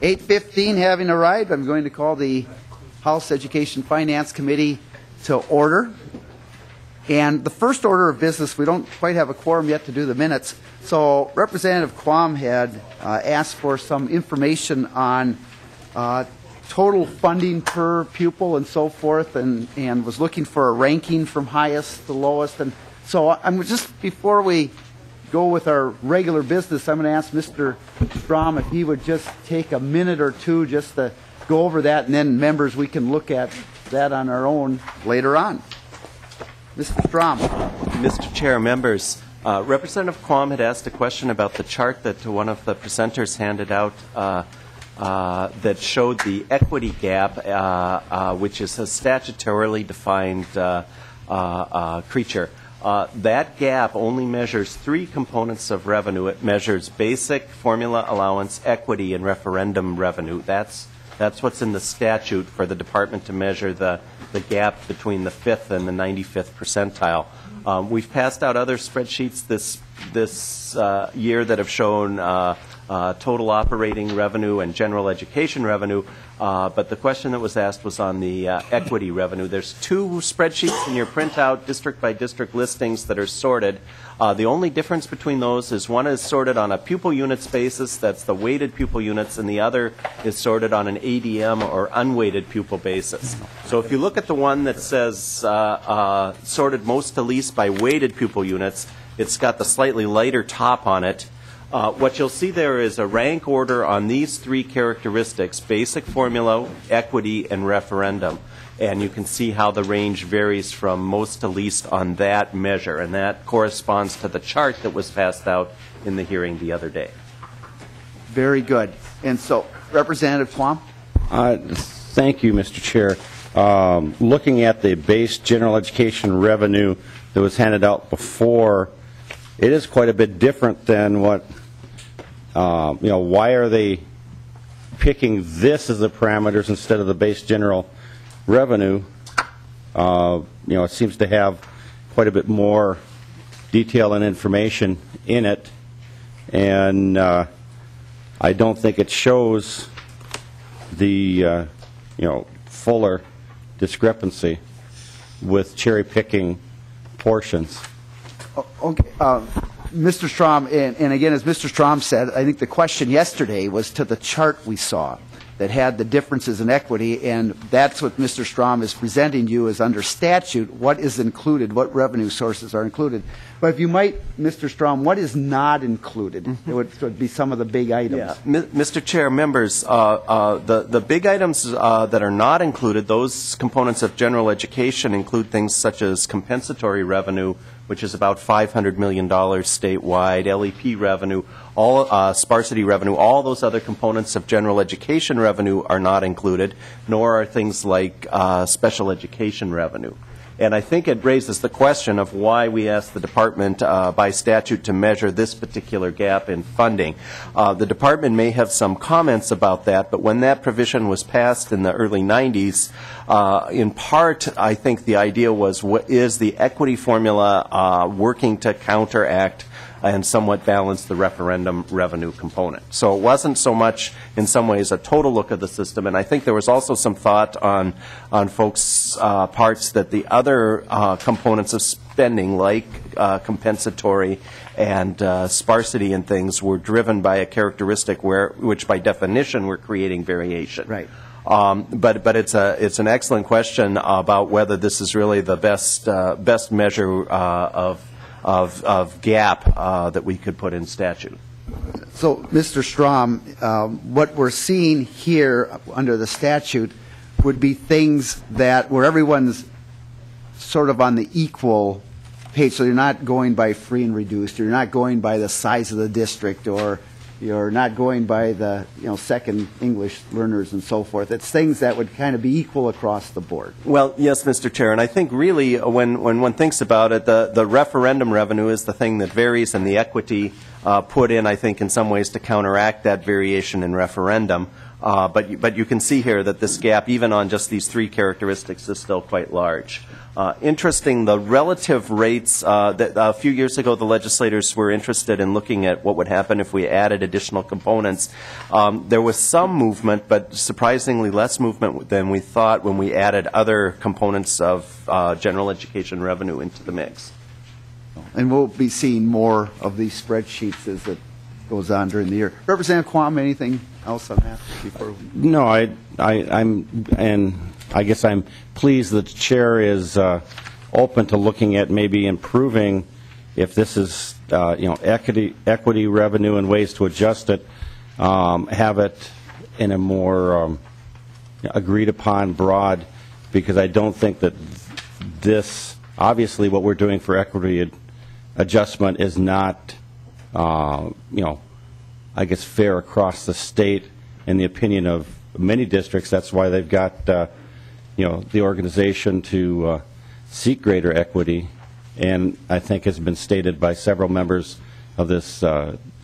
8:15 having arrived, I'm going to call the House Education Finance Committee to order. And the first order of business, we don't quite have a quorum yet to do the minutes. So Representative Quam had asked for some information on total funding per pupil and so forth, and was looking for a ranking from highest to lowest. And so I'm just, before we go with our regular business, I'm going to ask Mr. Strom if he would just take a minute or two just to go over that, and then members, we can look at that on our own later on. Mr. Strom. Mr. Chair, members, Representative Quam had asked a question about the chart that one of the presenters handed out that showed the equity gap, which is a statutorily defined creature. That gap only measures three components of revenue. It measures basic, formula allowance, equity, and referendum revenue. That's what's in the statute for the department to measure the gap between the 5th and the 95th percentile. We've passed out other spreadsheets this year that have shown total operating revenue and general education revenue, but the question that was asked was on the equity revenue. There's two spreadsheets in your printout, district by district listings that are sorted. The only difference between those is one is sorted on a pupil units basis, that's the weighted pupil units, and the other is sorted on an ADM or unweighted pupil basis. So if you look at the one that says sorted most to least by weighted pupil units, it's got the slightly lighter top on it. What you'll see there is a rank order on these three characteristics: basic, formula, equity, and referendum. And you can see how the range varies from most to least on that measure. And that corresponds to the chart that was passed out in the hearing the other day. Very good. And so, Representative Quam? Thank you, Mr. Chair. Looking at the base general education revenue that was handed out before, it is quite a bit different than what, why are they picking this as the parameters instead of the base general revenue? It seems to have quite a bit more detail and information in it, and I don't think it shows the fuller discrepancy with cherry picking portions. Okay, Mr. Strom, and again, as Mr. Strom said, I think the question yesterday was to the chart we saw that had the differences in equity, and that's what Mr. Strom is presenting you as under statute, what is included, what revenue sources are included. But if you might, Mr. Strom, what is not included? It would be some of the big items. Yeah. Mr. Chair, members, the big items that are not included, those components of general education include things such as compensatory revenue, which is about $500 million statewide, LEP revenue, all sparsity revenue, all those other components of general education revenue are not included, nor are things like special education revenue. And I think it raises the question of why we asked the department by statute to measure this particular gap in funding. The department may have some comments about that, but when that provision was passed in the early 90s, in part, I think the idea was, what is the equity formula working to counteract and somewhat balance the referendum revenue component. So it wasn't so much, in some ways, a total look at the system, and I think there was also some thought on folks' parts that the other components of spending, like compensatory and sparsity and things, were driven by a characteristic which by definition were creating variation. Right. But it's an excellent question about whether this is really the best measure of gap that we could put in statute. So, Mr. Strom, what we're seeing here under the statute would be things that where everyone's sort of on the equal page. So you're not going by free and reduced, or you're not going by the size of the district, or you're not going by the second English learners and so forth. It's things that would kind of be equal across the board. Well, yes, Mr. Chair, and I think really when one thinks about it, the referendum revenue is the thing that varies, and the equity put in, I think, in some ways to counteract that variation in referendum. But you can see here that this gap, even on just these three characteristics, is still quite large. Interesting, the relative rates, that a few years ago the legislators were interested in looking at what would happen if we added additional components. There was some movement, but surprisingly less movement than we thought when we added other components of general education revenue into the mix. And we'll be seeing more of these spreadsheets as it goes on during the year. Representative Quam, anything else on that before we... No, I guess I'm pleased that the chair is open to looking at maybe improving, if this is equity revenue and ways to adjust it, have it in a more agreed upon broad, because I don't think that this, obviously what we're doing for equity adjustment is not I guess fair across the state in the opinion of many districts. That's why they've got the organization to seek greater equity, and I think has been stated by several members of this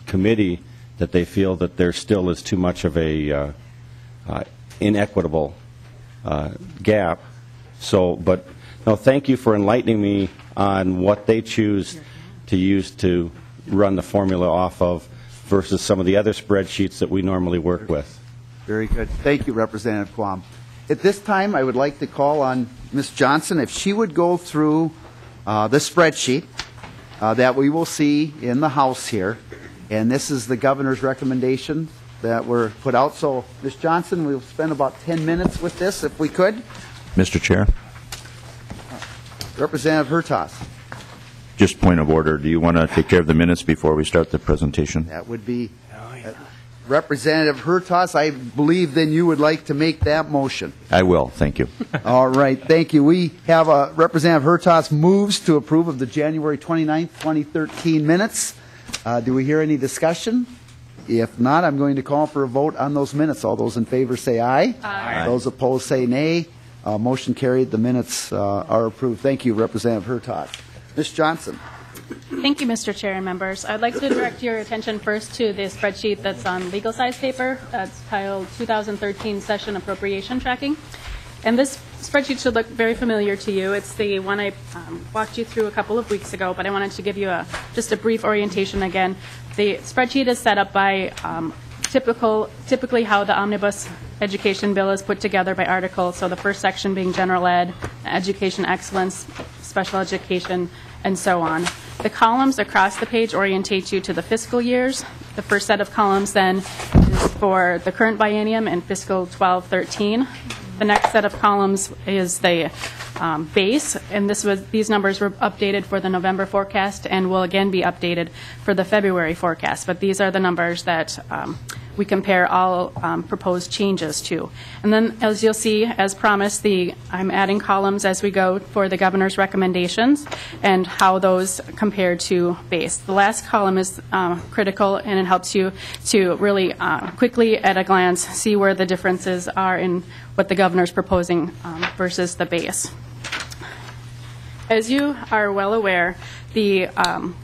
committee that they feel that there still is too much of a inequitable gap. So, but no, thank you for enlightening me on what they choose to use to run the formula off of versus some of the other spreadsheets that we normally work with. Very good. Thank you, Representative Quam. At this time, I would like to call on Ms. Johnson if she would go through the spreadsheet that we will see in the House here. And this is the governor's recommendation that were put out. So, Ms. Johnson, we'll spend about 10 minutes with this, if we could. Mr. Chair. Representative Hertas. Just point of order. Do you want to take care of the minutes before we start the presentation? That would be Representative Hertas. I believe then you would like to make that motion. I will. Thank you. All right. Thank you. We have Representative Hertas moves to approve of the January 29th, 2013 minutes. Do we hear any discussion? If not, I'm going to call for a vote on those minutes. All those in favor say aye. Aye. Those opposed say nay. Motion carried. The minutes are approved. Thank you, Representative Hertas. Ms. Johnson. Thank you, Mr. Chair and members. I'd like to direct your attention first to the spreadsheet that's on legal size paper. It's titled 2013 Session Appropriation Tracking. And this spreadsheet should look very familiar to you. It's the one I walked you through a couple of weeks ago, but I wanted to give you just a brief orientation again. The spreadsheet is set up by typically how the omnibus education bill is put together by article. So the first section being general ed, education excellence, special education, and so on. The columns across the page orientate you to the fiscal years. The first set of columns then is for the current biennium and fiscal 12-13. The next set of columns is the base, and these numbers were updated for the November forecast and will again be updated for the February forecast. But these are the numbers that we compare all proposed changes to. And then, as you'll see, as promised, I'm adding columns as we go for the governor's recommendations and how those compare to base. The last column is critical, and it helps you to really quickly, at a glance, see where the differences are in what the governor's proposing versus the base. As you are well aware, the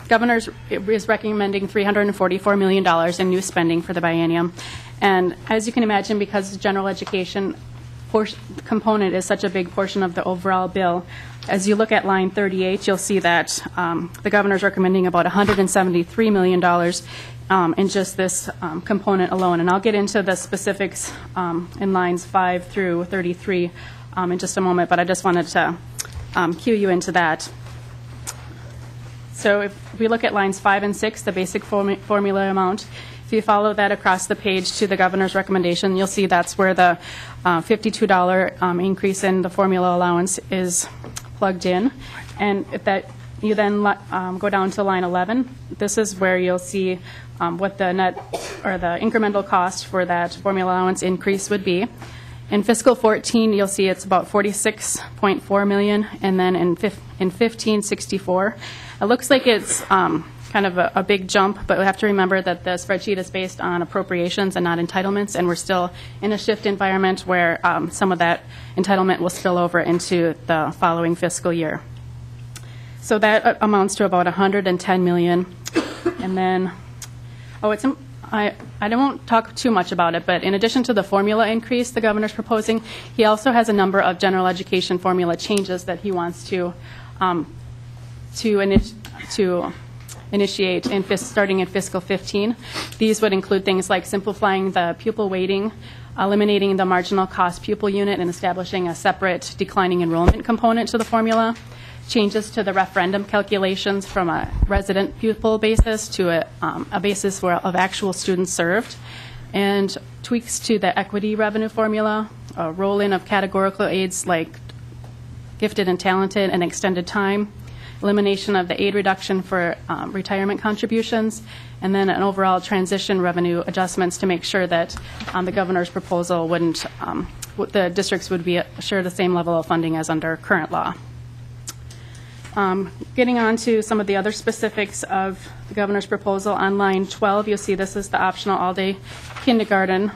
governor is recommending $344 million in new spending for the biennium. And as you can imagine, because the general education component is such a big portion of the overall bill, as you look at line 38, you'll see that the governor is recommending about $173 million in just this component alone. And I'll get into the specifics in lines 5 through 33 in just a moment, but I just wanted to cue you into that. So if we look at lines 5 and 6, the basic formula amount, if you follow that across the page to the governor's recommendation, you'll see that's where the $52 increase in the formula allowance is plugged in. And if that you then go down to line 11, this is where you'll see what the net or the incremental cost for that formula allowance increase would be. In fiscal 14, you'll see it's about $46.4 million, and then in 15, 64. It looks like it's kind of a big jump, but we have to remember that the spreadsheet is based on appropriations and not entitlements, and we're still in a shift environment where some of that entitlement will spill over into the following fiscal year. So that amounts to about $110 million. And then Oh, I won't talk too much about it, but in addition to the formula increase the governor's proposing, he also has a number of general education formula changes that he wants to initiate starting in fiscal 15. These would include things like simplifying the pupil weighting, eliminating the marginal cost pupil unit, and establishing a separate declining enrollment component to the formula, changes to the referendum calculations from a resident pupil basis to a basis of actual students served, and tweaks to the equity revenue formula, a roll-in of categorical aids like gifted and talented and extended time, elimination of the aid reduction for retirement contributions, and then an overall transition revenue adjustments to make sure that the governor's proposal wouldn't, the districts would be assured the same level of funding as under current law. Getting on to some of the other specifics of the governor's proposal, on line 12, you'll see this is the optional all-day kindergarten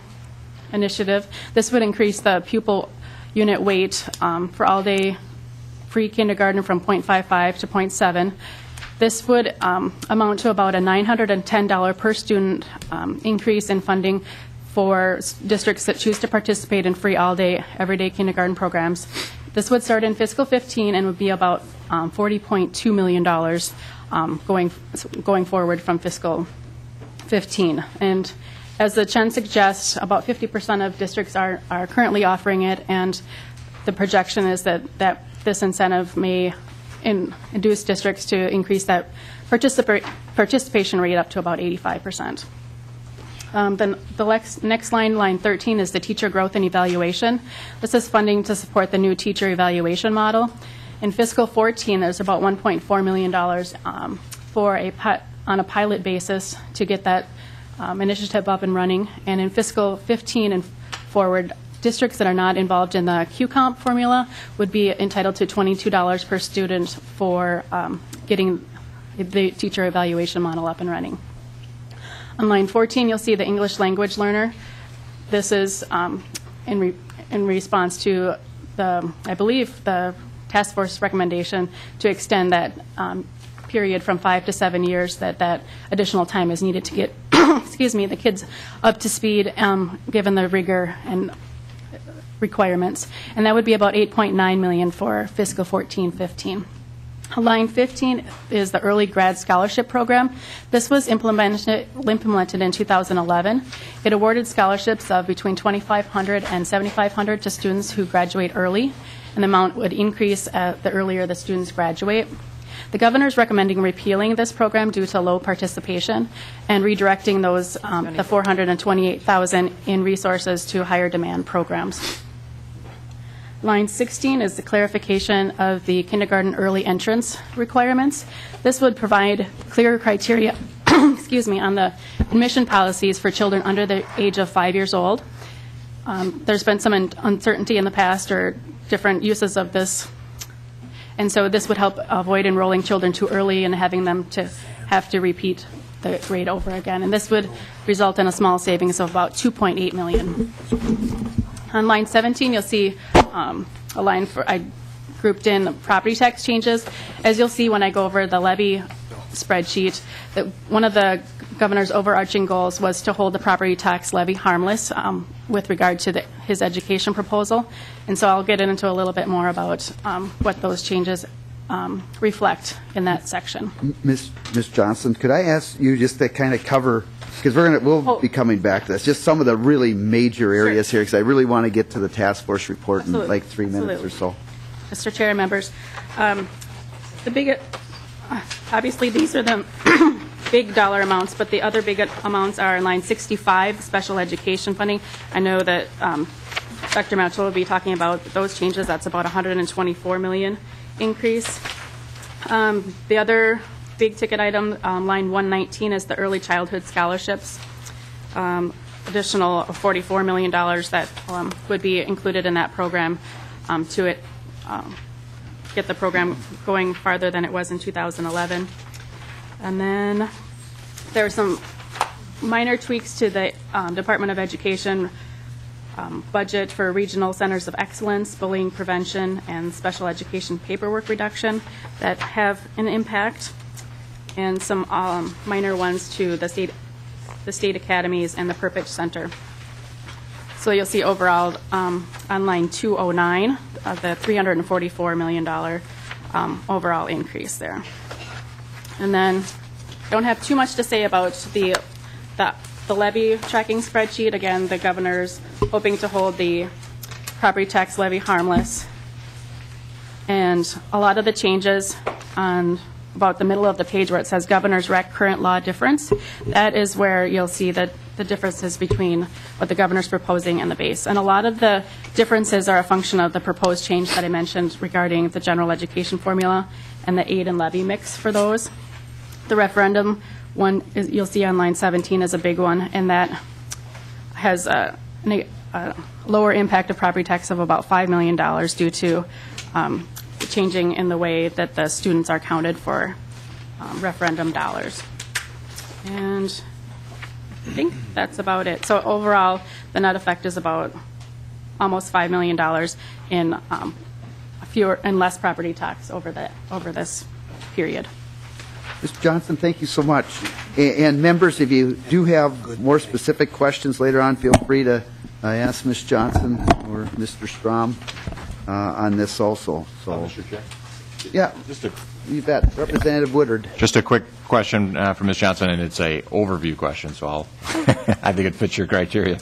initiative. This would increase the pupil unit weight for all-day free kindergarten from 0.55 to 0.7. This would amount to about a $910 per student increase in funding for districts that choose to participate in free all-day, everyday kindergarten programs. This would start in fiscal 15 and would be about $40.2 million going forward from fiscal 15. And as the trend suggests, about 50% of districts are currently offering it, and the projection is that this incentive may induce districts to increase that participation rate up to about 85%. Then the next line, line 13, is the teacher growth and evaluation. This is funding to support the new teacher evaluation model. In fiscal 14, there's about $1.4 million on a pilot basis to get that initiative up and running. And in fiscal 15 and forward, districts that are not involved in the QComp formula would be entitled to $22 per student for getting the teacher evaluation model up and running. On line 14, you'll see the English language learner. This is in response to I believe, the task force recommendation to extend that period from 5 to 7 years, that additional time is needed to get the kids up to speed given the rigor and requirements. And that would be about $8.9 million for fiscal 14-15. Line 15 is the Early Grad Scholarship Program. This was implemented in 2011. It awarded scholarships of between $2,500 and $7,500 to students who graduate early, and the amount would increase the earlier the students graduate. The governor is recommending repealing this program due to low participation and redirecting those the $428,000 in resources to higher demand programs. Line 16 is the clarification of the kindergarten early entrance requirements. This would provide clearer criteria on the admission policies for children under the age of 5 years old. There's been some uncertainty in the past or different uses of this, and so this would help avoid enrolling children too early and having them to have to repeat the grade over again. And this would result in a small savings of about $2.8 million. On line 17, you'll see a line I grouped in property tax changes. As you'll see when I go over the levy spreadsheet, that one of the governor's overarching goals was to hold the property tax levy harmless with regard to his education proposal. And so I'll get into a little bit more about what those changes reflect in that section. Ms. Johnson, could I ask you just to kind of cover, because we'll be coming back to this, just some of the really major areas here, because I really want to get to the task force report in like 3 minutes or so. Mr. Chair and members, obviously these are the big dollar amounts, but the other big amounts are in line 65, special education funding. I know that Dr. Matchell will be talking about those changes. That's about $124 million increase. The other big ticket item, line 119, is the early childhood scholarships. Additional $44 million that would be included in that program to get the program going farther than it was in 2011. And then there are some minor tweaks to the Department of Education budget for regional centers of excellence, bullying prevention, and special education paperwork reduction that have an impact, and some minor ones to the state the state academies, and the Perpich Center. So you'll see overall on line 209, the $344 million overall increase there. And then don't have too much to say about the levy tracking spreadsheet. Again, the governor's hoping to hold the property tax levy harmless. And a lot of the changes on about the middle of the page where it says governor's rec current law difference, that is where you'll see that the differences between what the governor's proposing and the base. And a lot of the differences are a function of the proposed change that I mentioned regarding the general education formula and the aid and levy mix for those. The referendum one you'll see on line 17 is a big one, and that has a lower impact of property tax of about $5 million due to changing in the way that the students are counted for referendum dollars. And I think that's about it. So overall, the net effect is about almost $5 million in fewer and less property tax over this period. Mr. Johnson, thank you so much. And members, if you do have more specific questions later on, feel free to ask Ms. Johnson or Mr. Strom on this also. So, Mr. Chair? Yeah, you bet. Representative Woodard. Just a quick question from Ms. Johnson, and it's a overview question, so I think it fits your criteria.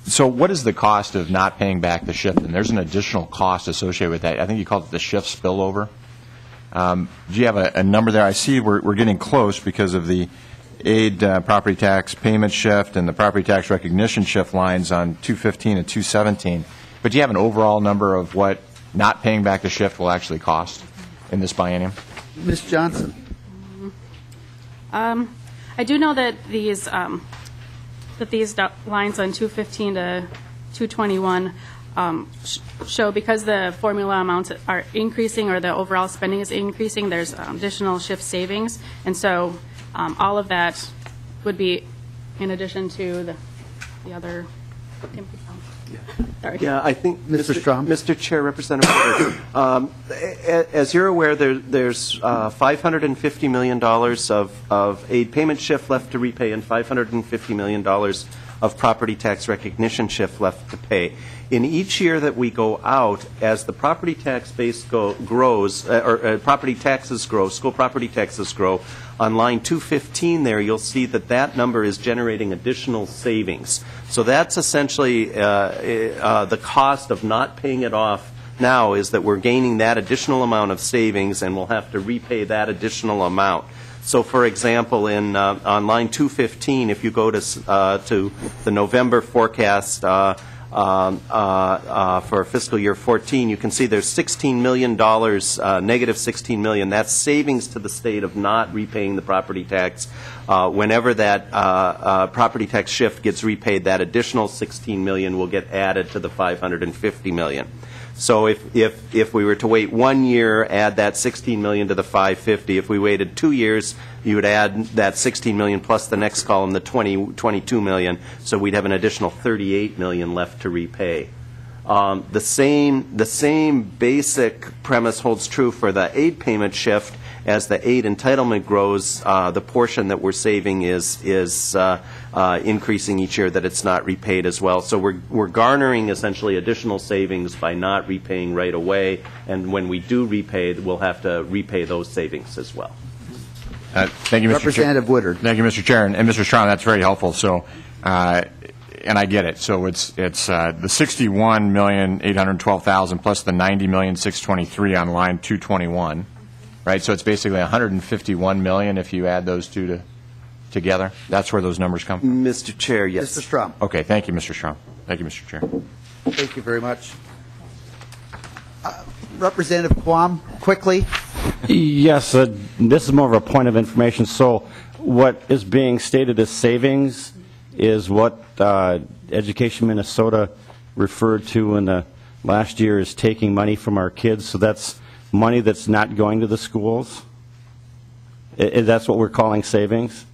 So what is the cost of not paying back the shift? And there's an additional cost associated with that. I think you called it the shift spillover. Do you have a number there? I see we're getting close because of the aid property tax payment shift and the property tax recognition shift lines on 215 and 217. But do you have an overall number of what not paying back the shift will actually cost in this biennium? Ms. Johnson. I do know that these lines on 215 to 221 show because the formula amounts are increasing or the overall spending is increasing, there's additional shift savings. And so all of that would be in addition to the other. Sorry. Yeah, I think, Mr. Strom. Mr. Chair, Representative Woodard, as you're aware, there's $550 million of aid payment shift left to repay and $550 million of property tax recognition shift left to pay. In each year that we go out, as the property tax base grows, or property taxes grow, school property taxes grow, on line 215 there, you'll see that that number is generating additional savings. So that's essentially the cost of not paying it off now, is that we're gaining that additional amount of savings and we'll have to repay that additional amount. So, for example, on line 215, if you go to the November forecast for fiscal year 14, you can see there's $16 million, negative $16 million. That's savings to the state of not repaying the property tax. Whenever that property tax shift gets repaid, that additional $16 million will get added to the $550 million. So if we were to wait 1 year, add that $16 million to the $550. If we waited 2 years, you would add that $16 million plus the next column, the $22 million. So we'd have an additional $38 million left to repay. The same basic premise holds true for the aid payment shift. As the aid entitlement grows, the portion that we're saving is increasing each year, that it's not repaid as well. So we're garnering essentially additional savings by not repaying right away, and when we do repay, we'll have to repay those savings as well. Thank you, Mr. Representative Chair. Woodard. Thank you, Mr. Chair. And Mr. Strong, that's very helpful. So, and I get it. So it's the $61,812,000 plus the $90,623,000 on line 221. Right, so it's basically $151 million if you add those two together. That's where those numbers come from. Mr. Chair, yes. Mr. Strom. Okay, thank you, Mr. Strom. Thank you, Mr. Chair. Thank you very much. Representative Quam, quickly. Yes, this is more of a point of information. So what is being stated as savings is what Education Minnesota referred to in the last year as taking money from our kids. So that's money that's not going to the schools. That's what we're calling savings.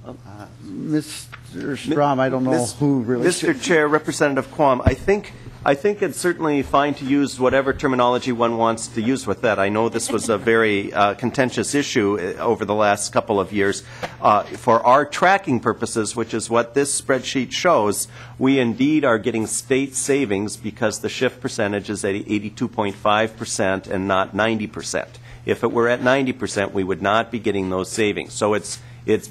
Mr. Strom, I don't know who really Mr. Chair, Representative Quam, I think it's certainly fine to use whatever terminology one wants to use with that. I know this was a very contentious issue over the last couple of years. For our tracking purposes, which is what this spreadsheet shows, we indeed are getting state savings because the shift percentage is at 82.5% and not 90%. If it were at 90%, we would not be getting those savings. So it's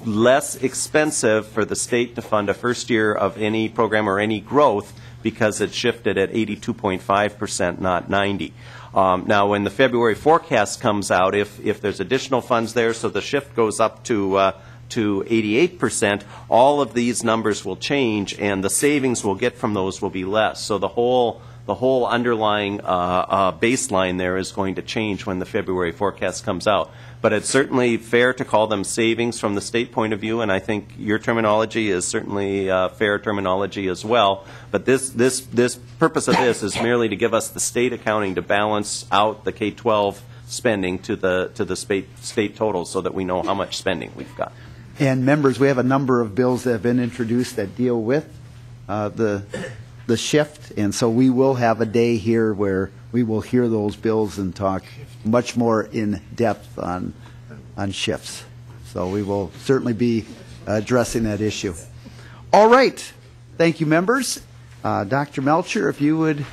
less expensive for the state to fund a first year of any program or any growth because it's shifted at 82.5%, not 90. Now, when the February forecast comes out, if there's additional funds there, so the shift goes up to 88%, all of these numbers will change, and the savings we'll get from those will be less. So the whole underlying baseline there is going to change when the February forecast comes out. But it's certainly fair to call them savings from the state point of view, and I think your terminology is certainly fair terminology as well. But this purpose of this is merely to give us the state accounting to balance out the K-12 spending to the state total so that we know how much spending we've got. And members, we have a number of bills that have been introduced that deal with the shift, and so we will have a day here where we will hear those bills and talk much more in depth on shifts. So we will certainly be addressing that issue. All right. Thank you, members. Dr. Melcher, if you would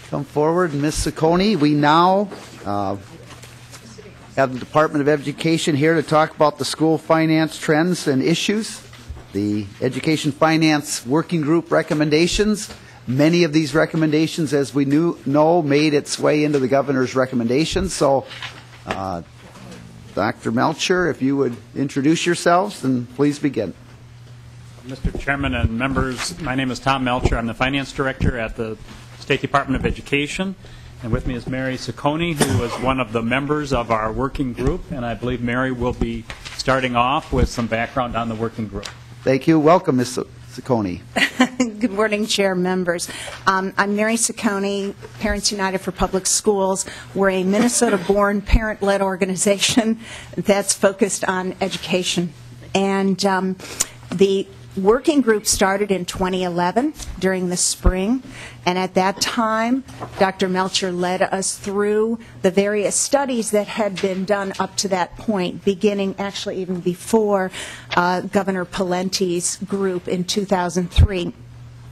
come forward, and Ms. Ciccone. We now have the Department of Education here to talk about the school finance trends and issues. The Education Finance Working Group recommendations. Many of these recommendations, as we know, made its way into the governor's recommendations. So, Dr. Melcher, if you would introduce yourselves, and please begin. Mr. Chairman and members, my name is Tom Melcher. I'm the Finance Director at the State Department of Education. And with me is Mary Ciccone, who was one of the members of our working group. And I believe Mary will be starting off with some background on the working group. Thank you. Welcome, Ms. Ciccone. Good morning, Chair, members. I'm Mary Ciccone, Parents United for Public Schools. We're a Minnesota-born, parent-led organization that's focused on education. And the working group started in 2011 during the spring, and at that time, Dr. Melcher led us through the various studies that had been done up to that point, beginning actually even before Governor Pawlenty's group in 2003.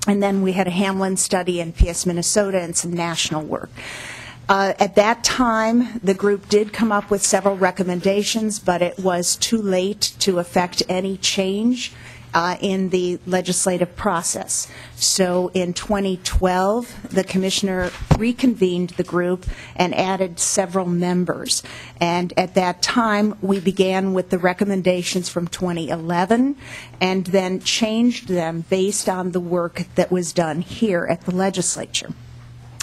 And then we had a Hamlin study in PS Minnesota and some national work. At that time, the group did come up with several recommendations, but it was too late to affect any change in the legislative process. So in 2012, the commissioner reconvened the group and added several members. And at that time, we began with the recommendations from 2011 and then changed them based on the work that was done here at the legislature.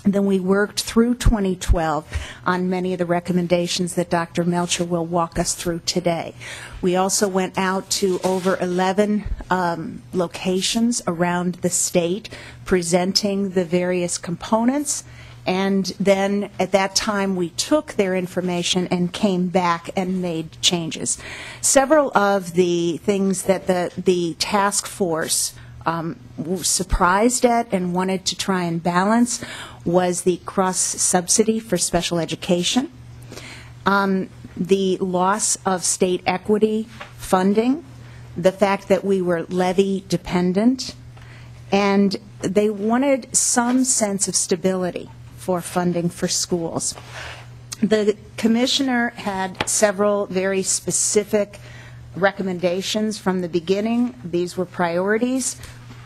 Then we worked through 2012 on many of the recommendations that Dr. Melcher will walk us through today. We also went out to over 11 locations around the state presenting the various components, and then at that time we took their information and came back and made changes. Several of the things that the task force were surprised at and wanted to try and balance was the cross-subsidy for special education, the loss of state equity funding, the fact that we were levy-dependent, and they wanted some sense of stability for funding for schools. The commissioner had several very specific recommendations from the beginning. These were priorities.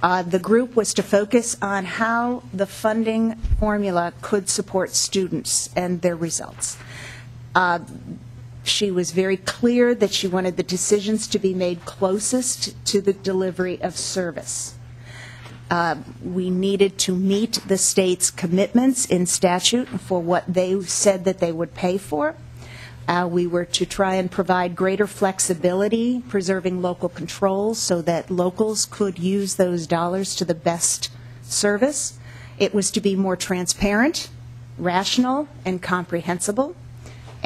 The group was to focus on how the funding formula could support students and their results. She was very clear that she wanted the decisions to be made closest to the delivery of service. We needed to meet the state's commitments in statute for what they said that they would pay for. We were to try and provide greater flexibility, preserving local controls so that locals could use those dollars to the best service. It was to be more transparent, rational, and comprehensible.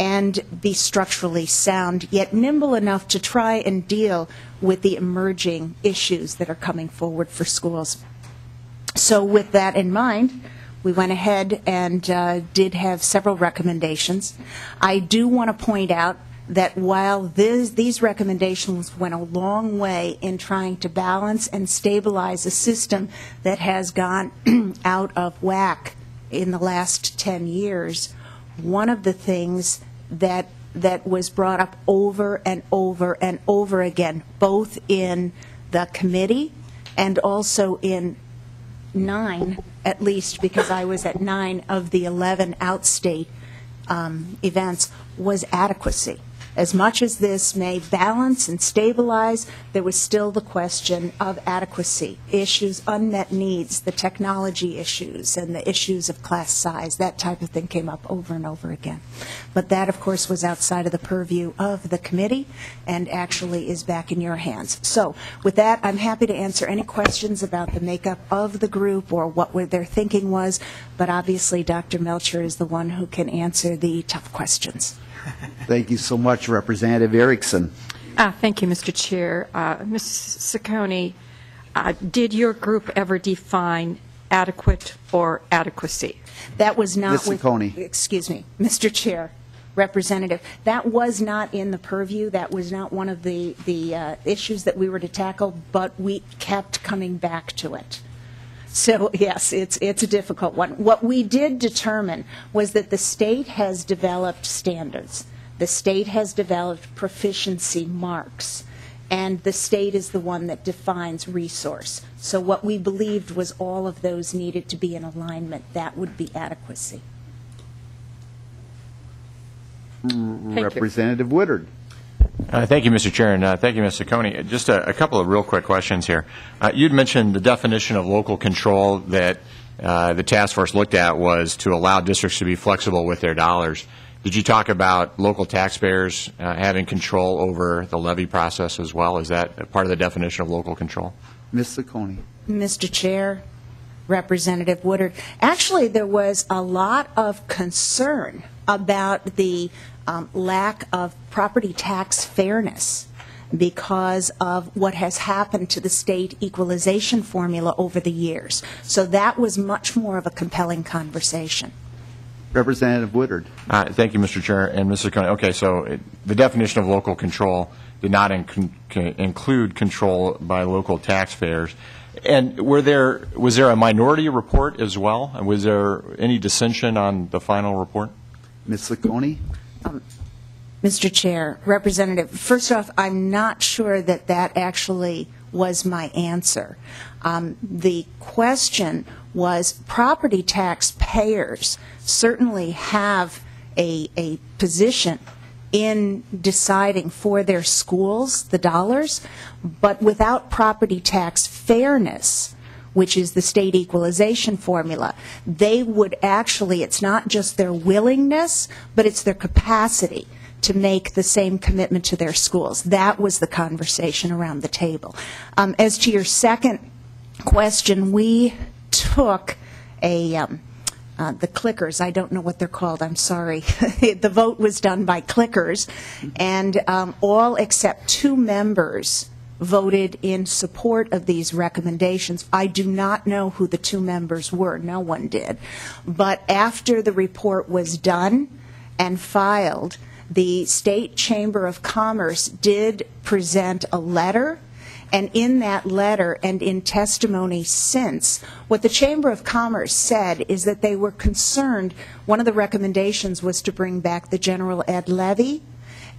and be structurally sound, yet nimble enough to try and deal with the emerging issues that are coming forward for schools. So with that in mind, we went ahead and did have several recommendations. I do want to point out that while these recommendations went a long way in trying to balance and stabilize a system that has gone out of whack in the last 10 years, one of the things that was brought up over and over and over again, both in the committee and also in 9, at least because I was at 9 of the 11 outstate events, was adequacy. As much as this may balance and stabilize, there was still the question of adequacy, issues, unmet needs, the technology issues, and the issues of class size. That type of thing came up over and over again. But that, of course, was outside of the purview of the committee and actually is back in your hands. So with that, I'm happy to answer any questions about the makeup of the group or what their thinking was, but obviously Dr. Melcher is the one who can answer the tough questions. Thank you so much, Representative Erickson. Thank you, Mr. Chair. Ms. Saccone, did your group ever define adequate or adequacy? That was not Ms. Saccone. Excuse me, Mr. Chair, Representative. That was not in the purview. That was not one of the issues that we were to tackle, but we kept coming back to it. So, yes, it's a difficult one. What we did determine was that the state has developed standards. The state has developed proficiency marks, and the state is the one that defines resource. So what we believed was all of those needed to be in alignment. That would be adequacy. Representative Woodard. Thank you, Mr. Chair, and thank you, Ms. Saccone. Just a couple of real quick questions here. You'd mentioned the definition of local control that the task force looked at was to allow districts to be flexible with their dollars. Did you talk about local taxpayers having control over the levy process as well? Is that part of the definition of local control? Ms. Saccone. Mr. Chair, Representative Woodard, actually there was a lot of concern about the lack of property tax fairness because of what has happened to the state equalization formula over the years. So that was much more of a compelling conversation. Representative Woodard. Thank you, Mr. Chair. And Mr. Saccone, okay, so the definition of local control did not include control by local taxpayers. And was there a minority report as well? And was there any dissension on the final report? Ms. Saccone. Mr. Chair, Representative, first off, I'm not sure that that actually was my answer. The question was property tax payers certainly have a position in deciding for their schools the dollars, but without property tax fairness, which is the state equalization formula, they would actually, it's not just their willingness, but it's their capacity to make the same commitment to their schools. That was the conversation around the table. As to your second question, we took the clickers, I don't know what they're called, I'm sorry. The vote was done by clickers, and all except 2 members voted in support of these recommendations. I do not know who the 2 members were. No one did. But after the report was done and filed, the State Chamber of Commerce did present a letter, and in that letter and in testimony since, what the Chamber of Commerce said is that they were concerned. One of the recommendations was to bring back the general ed levy,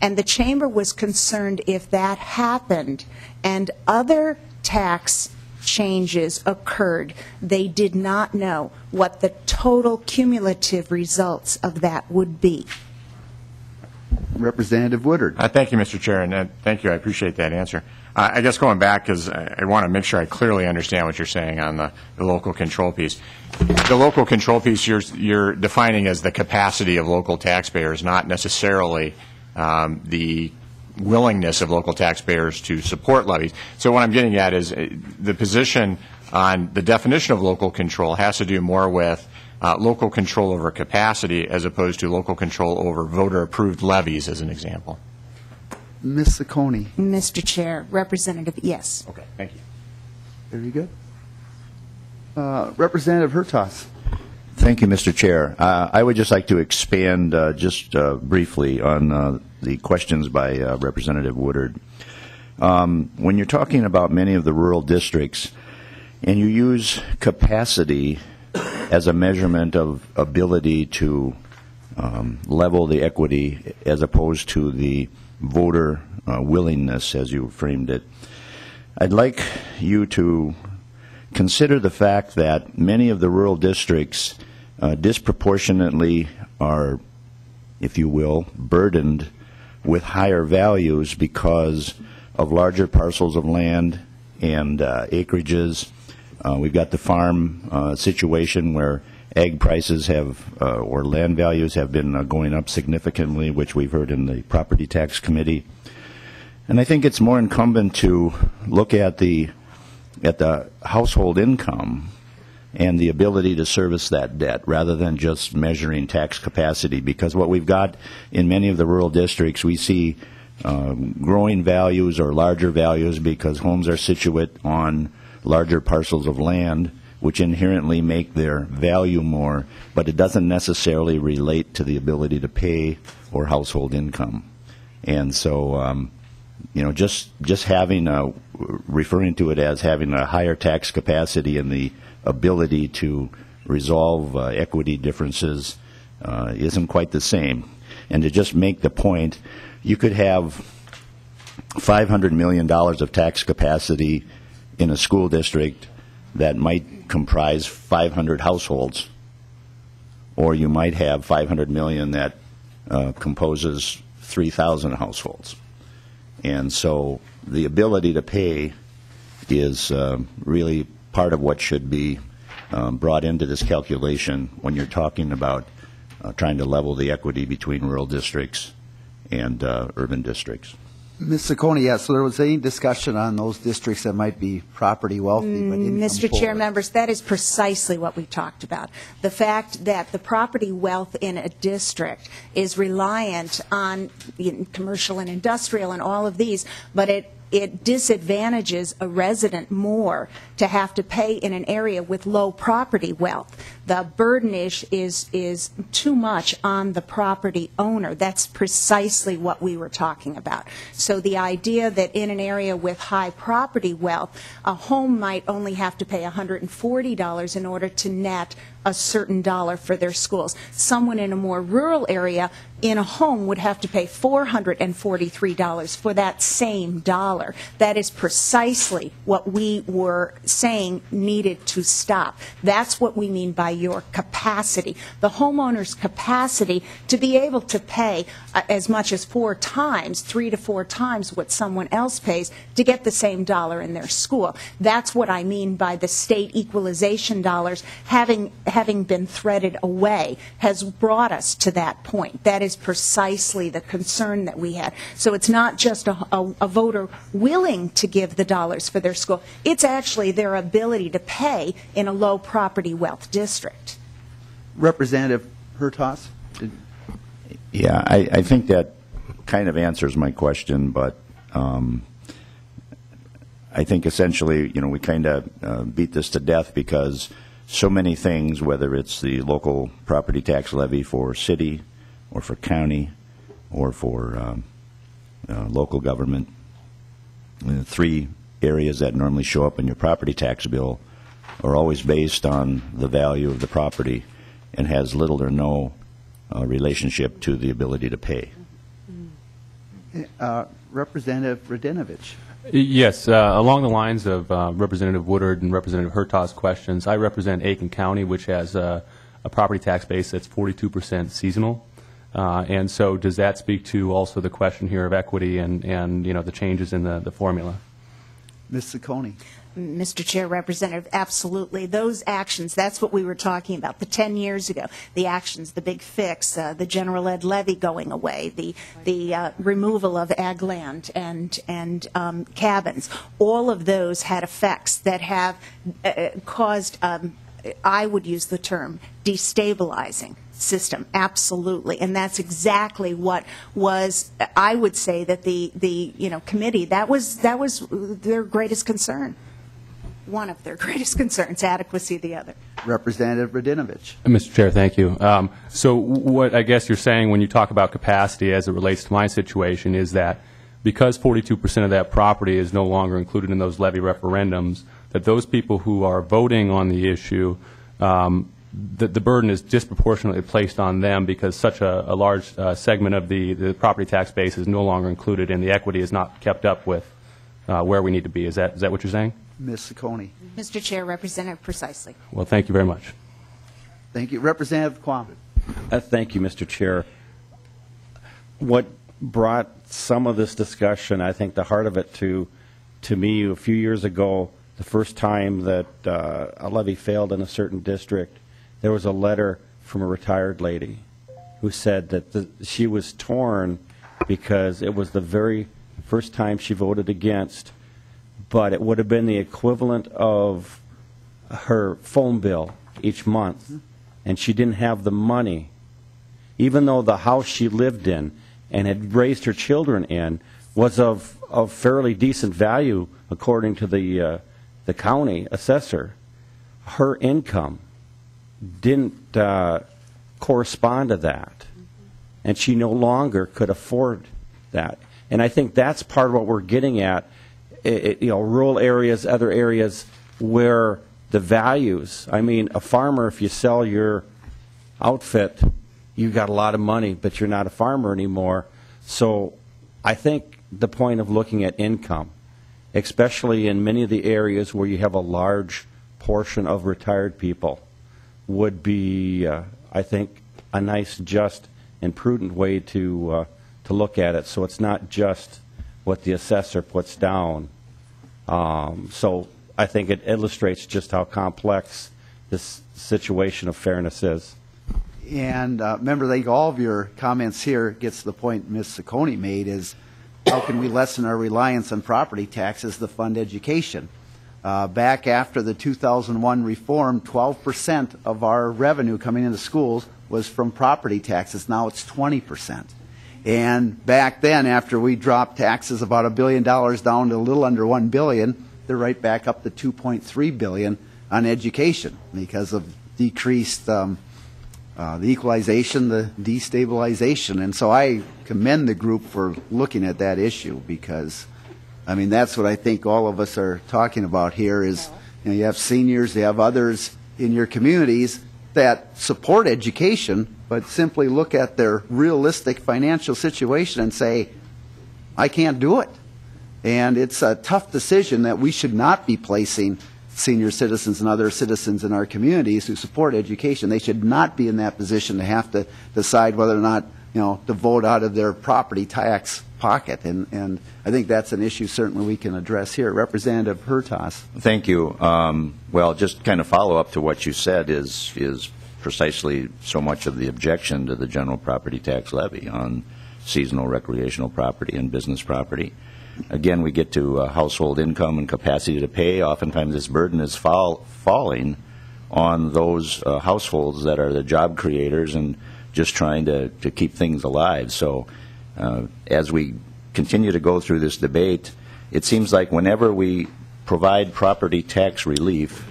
and the Chamber was concerned if that happened and other tax changes occurred, they did not know what the total cumulative results of that would be. Representative Woodard. Thank you, Mr. Chair, and thank you. I appreciate that answer. I guess going back, because I want to make sure I clearly understand what you're saying on the local control piece. The local control piece you're defining as the capacity of local taxpayers, not necessarily the willingness of local taxpayers to support levies. So what I'm getting at is the position on the definition of local control has to do more with local control over capacity as opposed to local control over voter-approved levies, as an example. Ms. Sacconi. Mr. Chair, Representative, yes. Okay, thank you. Very good. Representative Hertas. Thank you, Mr. Chair. I would just like to expand just briefly on the questions by Representative Woodard. When you're talking about many of the rural districts and you use capacity as a measurement of ability to level the equity as opposed to the voter willingness, as you framed it, I'd like you to consider the fact that many of the rural districts disproportionately are, if you will, burdened with higher values because of larger parcels of land and acreages. We've got the farm situation where ag prices have, or land values have been going up significantly, which we've heard in the Property Tax Committee. And I think it's more incumbent to look at the household income and the ability to service that debt rather than just measuring tax capacity, because what we've got in many of the rural districts, we see growing values or larger values because homes are situate on larger parcels of land, which inherently make their value more, but it doesn't necessarily relate to the ability to pay or household income. And so, just having referring to it as having a higher tax capacity and the ability to resolve equity differences isn't quite the same. And to just make the point, you could have $500 million of tax capacity in a school district that might comprise 500 households, or you might have 500 million that composes 3,000 households. And so the ability to pay is really part of what should be brought into this calculation when you're talking about trying to level the equity between rural districts and urban districts. Ms. Sacconi, yes, so there was any discussion on those districts that might be property wealthy, but income Mr. poor. Chair, members, that is precisely what we talked about. The fact that the property wealth in a district is reliant on commercial and industrial and all of these, but it disadvantages a resident more to have to pay in an area with low property wealth. The burden is too much on the property owner. That's precisely what we were talking about. So the idea that in an area with high property wealth, a home might only have to pay $140 in order to net a certain dollar for their schools. Someone in a more rural area in a home would have to pay $443 for that same dollar. That is precisely what we were saying needed to stop. That's what we mean by your capacity. The homeowner's capacity to be able to pay as much as 3 to 4 times what someone else pays to get the same dollar in their school. That's what I mean by the state equalization dollars having been threaded away has brought us to that point. That is precisely the concern that we had. So it's not just a voter willing to give the dollars for their school. It's actually their ability to pay in a low property wealth district. Representative Hertas? Yeah, I think that kind of answers my question, but I think essentially, we kind of beat this to death because so many things, whether it's the local property tax levy for city or for county or for local government, 3 areas that normally show up in your property tax bill are always based on the value of the property and has little or no relationship to the ability to pay. Representative Radinovich. Yes, along the lines of Representative Woodard and Representative Hertas' questions, I represent Aiken County, which has a property tax base that's 42% seasonal. And so does that speak to also the question here of equity and the changes in the formula? Ms. Sacconi. Mr. Chair, Representative, absolutely. Those actions, that's what we were talking about. The 10 years ago, the actions, the big fix, the general ed levy going away, the removal of ag land and cabins, all of those had effects that have caused I would use the term destabilizing system, absolutely. And that's exactly what was, I would say that the committee, that was their greatest concern. One of their greatest concerns, adequacy the other. Representative Radinovich. Mr. Chair, thank you. So what I guess you're saying when you talk about capacity as it relates to my situation is that because 42% of that property is no longer included in those levy referendums, that those people who are voting on the issue, the burden is disproportionately placed on them because such a large segment of the property tax base is no longer included and the equity is not kept up with where we need to be. Is that what you're saying? Ms. Ciccone. Mr. Chair, Representative, precisely. Well, thank you very much. Thank you. Representative Quam. Thank you, Mr. Chair. What brought some of this discussion, I think the heart of it to me a few years ago, the first time that a levy failed in a certain district, there was a letter from a retired lady who said that she was torn because it was the very first time she voted against, but it would have been the equivalent of her phone bill each month, and she didn't have the money, even though the house she lived in and had raised her children in was of fairly decent value according to the county assessor. Her income didn't correspond to that, and she no longer could afford that. And I think that's part of what we're getting at. Rural areas, other areas where the values, I mean, a farmer, if you sell your outfit, you've got a lot of money, but you're not a farmer anymore. So I think the point of looking at income, especially in many of the areas where you have a large portion of retired people, would be, I think, a nice, just, and prudent way to look at it. So it's not just what the assessor puts down. So I think it illustrates just how complex this situation of fairness is. And remember, I think all of your comments here gets to the point Ms. Ciccone made is how can we lessen our reliance on property taxes to fund education? Back after the 2001 reform, 12% of our revenue coming into schools was from property taxes. Now it's 20%. And back then, after we dropped taxes about $1 billion down to a little under $1 billion, they're right back up to $2.3 billion on education because of decreased the equalization, the destabilization. And so I commend the group for looking at that issue because, I mean, that's what I think all of us are talking about here is, you have seniors, you have others in your communities that support education, but simply look at their realistic financial situation and say, I can't do it. And it's a tough decision that we should not be placing senior citizens and other citizens in our communities who support education. They should not be in that position to have to decide whether or not, to vote out of their property tax pocket. And I think that's an issue certainly we can address here. Representative Hertas. Thank you. Well, just kind of follow up to what you said is precisely so much of the objection to the general property tax levy on seasonal recreational property and business property. Again, we get to household income and capacity to pay. Oftentimes this burden is falling on those households that are the job creators and just trying to keep things alive. So as we continue to go through this debate, it seems like whenever we provide property tax relief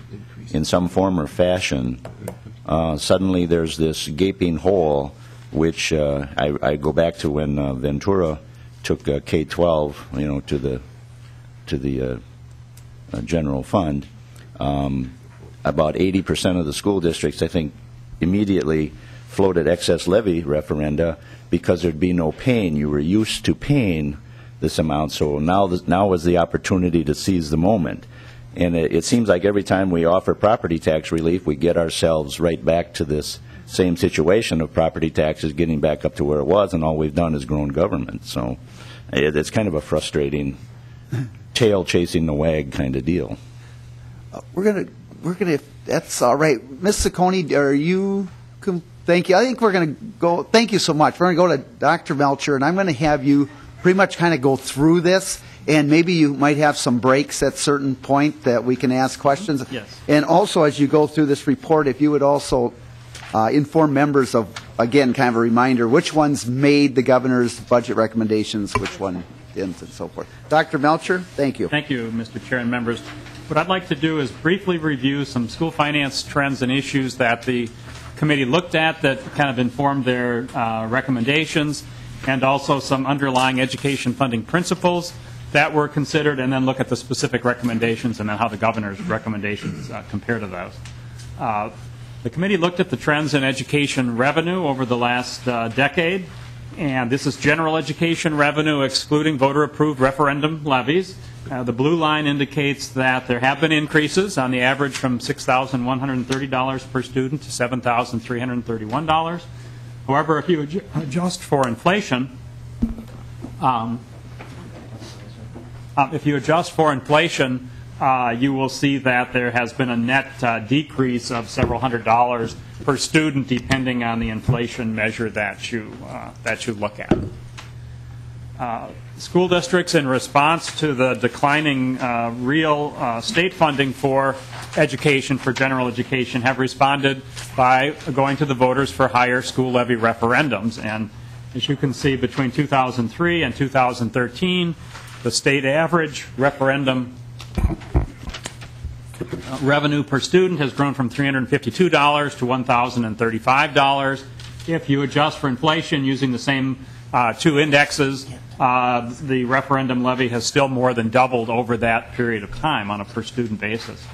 in some form or fashion, suddenly there's this gaping hole, which I go back to when Ventura took K-12, to the general fund. About 80% of the school districts, I think, immediately floated excess levy referenda because there'd be no pain. You were used to paying this amount, so now was the opportunity to seize the moment. And it seems like every time we offer property tax relief, we get ourselves right back to this same situation of property taxes getting back up to where it was, and all we've done is grown government. So it's kind of a frustrating tail chasing the wag kind of deal. We're gonna. If that's all right, Ms. Ciccone, are you? Thank you. I think we're going to go. Thank you so much. We're going to go to Dr. Melcher, and I'm going to have you pretty much kind of go through this and maybe you might have some breaks at certain point that we can ask questions. Yes. And also, as you go through this report, if you would also inform members of, again, kind of a reminder, which ones made the governor's budget recommendations, which one didn't, and so forth. Dr. Melcher, thank you. Thank you, Mr. Chair and members. What I'd like to do is briefly review some school finance trends and issues that the committee looked at that kind of informed their recommendations, and also some underlying education funding principles that were considered, and then look at the specific recommendations and then how the governor's recommendations compare to those. The committee looked at the trends in education revenue over the last decade, and this is general education revenue excluding voter-approved referendum levies. The blue line indicates that there have been increases on the average from $6,130 per student to $7,331. However, if you adjust for inflation, you will see that there has been a net decrease of several $100s per student, depending on the inflation measure that you look at. School districts, in response to the declining real state funding for education, for general education, have responded by going to the voters for higher school levy referendums. And as you can see, between 2003 and 2013, the state average referendum revenue per student has grown from $352 to $1,035. If you adjust for inflation using the same two indexes, the referendum levy has still more than doubled over that period of time on a per student basis.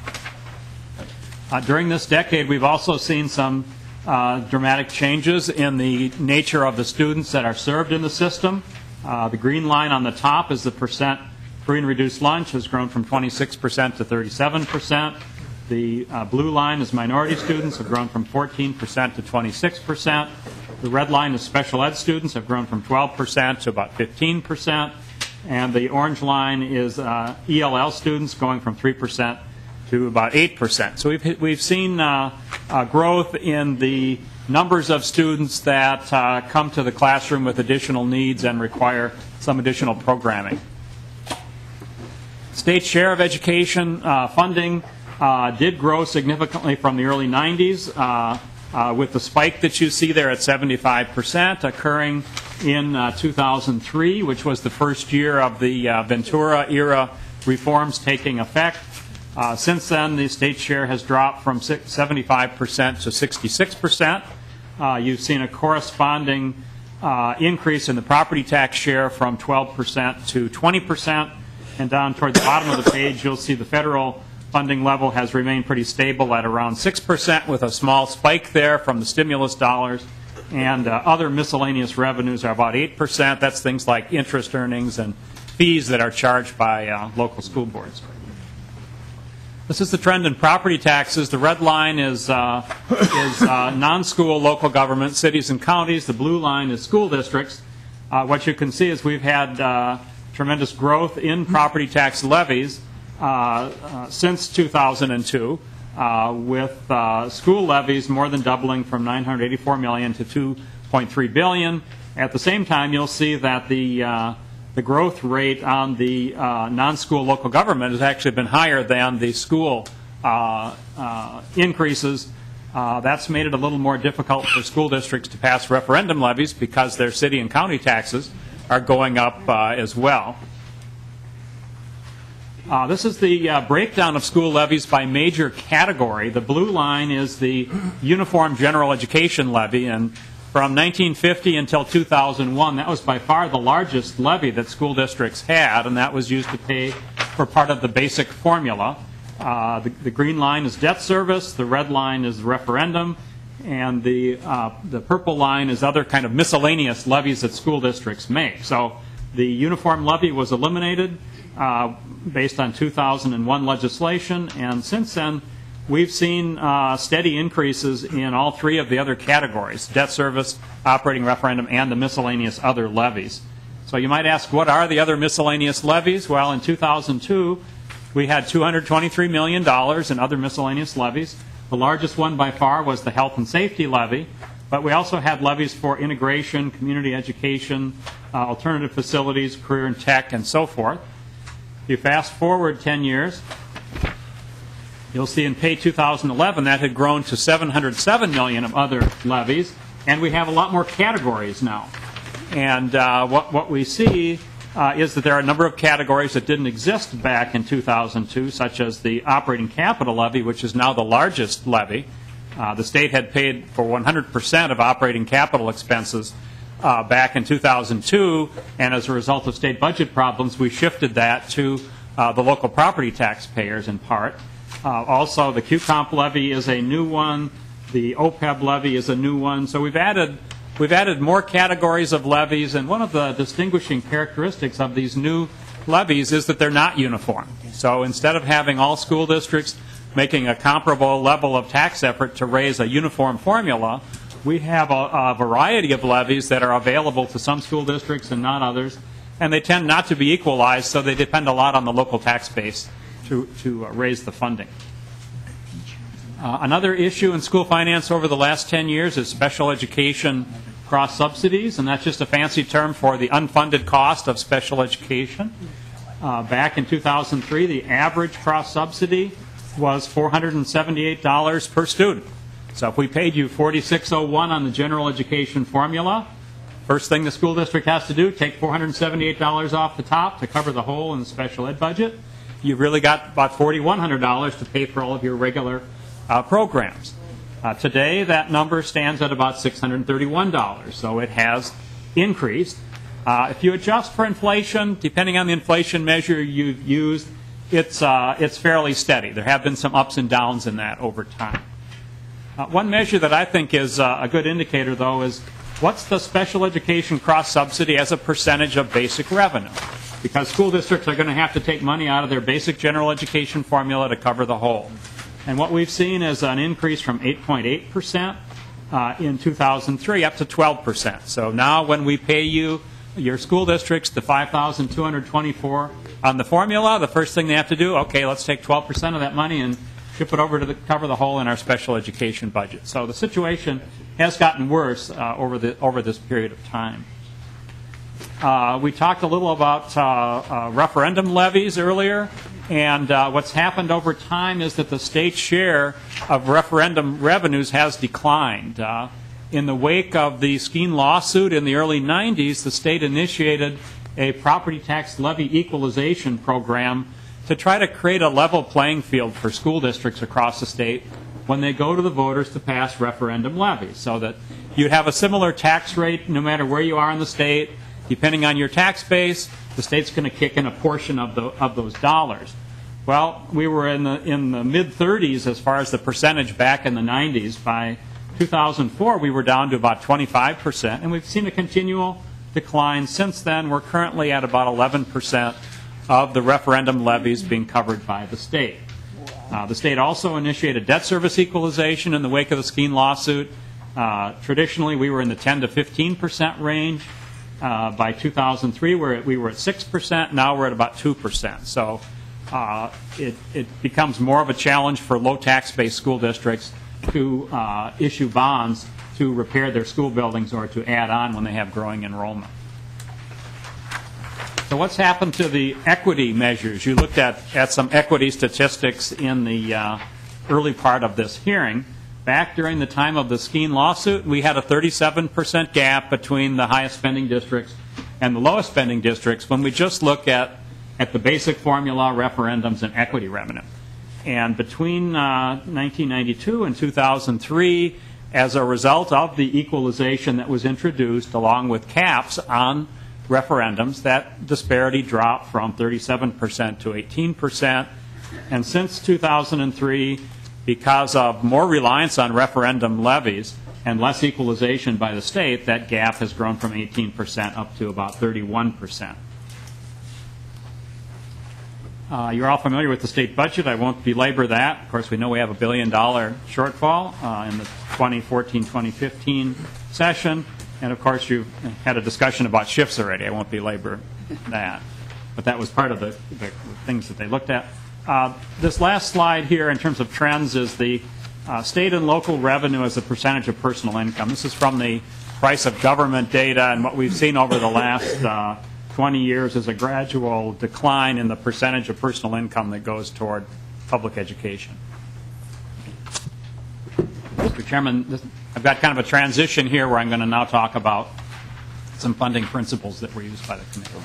During this decade, we've also seen some dramatic changes in the nature of the students that are served in the system. The green line on the top is the percent free and reduced lunch, has grown from 26% to 37%. The blue line is minority students, have grown from 14% to 26%. The red line is special ed students, have grown from 12% to about 15%. And the orange line is ELL students, going from 3% to about 8%. So we've seen growth in the numbers of students that come to the classroom with additional needs and require some additional programming. State share of education funding did grow significantly from the early 90s, with the spike that you see there at 75% occurring in 2003, which was the first year of the Ventura-era reforms taking effect. Since then, the state share has dropped from 75% to 66%. You've seen a corresponding increase in the property tax share from 12% to 20%. And down toward the bottom of the page, you'll see the federal funding level has remained pretty stable at around 6%, with a small spike there from the stimulus dollars. And other miscellaneous revenues are about 8%. That's things like interest earnings and fees that are charged by local school boards. This is the trend in property taxes. The red line is non-school local government, cities and counties. The blue line is school districts. What you can see is we've had tremendous growth in property tax levies since 2002, with school levies more than doubling from $984 million to $2.3 billion. At the same time, you'll see that the growth rate on the non-school local government has actually been higher than the school increases. That's made it a little more difficult for school districts to pass referendum levies because their city and county taxes are going up as well. This is the breakdown of school levies by major category. The blue line is the uniform general education levy, and from 1950 until 2001, that was by far the largest levy that school districts had, and that was used to pay for part of the basic formula. The green line is debt service, the red line is referendum, and the purple line is other kind of miscellaneous levies that school districts make. So the uniform levy was eliminated based on 2001 legislation, and since then we've seen steady increases in all three of the other categories: debt service, operating referendum, and the miscellaneous other levies. So you might ask, what are the other miscellaneous levies? Well, in 2002 we had $223 million in other miscellaneous levies. The largest one by far was the health and safety levy, but we also had levies for integration, community education, alternative facilities, career and tech, and so forth. You fast forward 10 years, you'll see in pay 2011 that had grown to $707 million of other levies, and we have a lot more categories now. And what we see is that there are a number of categories that didn't exist back in 2002, such as the operating capital levy, which is now the largest levy. The state had paid for 100% of operating capital expenses back in 2002, and as a result of state budget problems, we shifted that to the local property taxpayers in part. Also, the QComp levy is a new one. The OPEB levy is a new one. So we've added more categories of levies, and one of the distinguishing characteristics of these new levies is that they're not uniform. So instead of having all school districts making a comparable level of tax effort to raise a uniform formula, we have a variety of levies that are available to some school districts and not others, and they tend not to be equalized, so they depend a lot on the local tax base to raise the funding. Another issue in school finance over the last 10 years is special education cross-subsidies, and that's just a fancy term for the unfunded cost of special education. Back in 2003, the average cross-subsidy was $478 per student. So if we paid you $46.01 on the general education formula, first thing the school district has to do, take $478 off the top to cover the hole in the special ed budget. You've really got about $4,100 to pay for all of your regular programs. Today, that number stands at about $631, so it has increased. If you adjust for inflation, depending on the inflation measure you've used, it's fairly steady. There have been some ups and downs in that over time. One measure that I think is a good indicator, though, is what's the special education cross-subsidy as a percentage of basic revenue? Because school districts are going to have to take money out of their basic general education formula to cover the whole. And what we've seen is an increase from 8.8% in 2003 up to 12%. So now when we pay you, your school districts, the $5,224 on the formula, the first thing they have to do, okay, let's take 12% of that money and ship it over to cover the hole in our special education budget. So the situation has gotten worse over this period of time. We talked a little about referendum levies earlier, and what's happened over time is that the state's share of referendum revenues has declined. In the wake of the Skeen lawsuit in the early 90s, the state initiated a property tax levy equalization program to try to create a level playing field for school districts across the state when they go to the voters to pass referendum levies, so that you'd have a similar tax rate no matter where you are in the state. Depending on your tax base, the state's going to kick in a portion of those dollars. Well, we were in the mid-30s as far as the percentage back in the 90s. By 2004, we were down to about 25%, and we've seen a continual decline since then. We're currently at about 11% of the referendum levies being covered by the state. The state also initiated debt service equalization in the wake of the Skeen lawsuit. Traditionally, we were in the 10 to 15% range. By 2003, we were at 6%. Now we're at about 2%. So it becomes more of a challenge for low tax-based school districts to issue bonds to repair their school buildings or to add on when they have growing enrollment. So what's happened to the equity measures? You looked at some equity statistics in the early part of this hearing. Back during the time of the Skeen lawsuit, we had a 37% gap between the highest spending districts and the lowest spending districts when we just look at the basic formula, referendums, and equity revenue. And between 1992 and 2003, as a result of the equalization that was introduced along with caps on referendums, that disparity dropped from 37% to 18%. And since 2003, because of more reliance on referendum levies and less equalization by the state, that gap has grown from 18% up to about 31%. You're all familiar with the state budget. I won't belabor that. Of course, we know we have a $1 billion shortfall in the 2014-2015 session. And, of course, you've had a discussion about shifts already. I won't belabor that. But that was part of the things that they looked at. This last slide here in terms of trends is the state and local revenue as a percentage of personal income. This is from the price of government data, and what we've seen over the last 20 years is a gradual decline in the percentage of personal income that goes toward public education. Mr. Chairman, I've got kind of a transition here where I'm going to now talk about some funding principles that were used by the committee.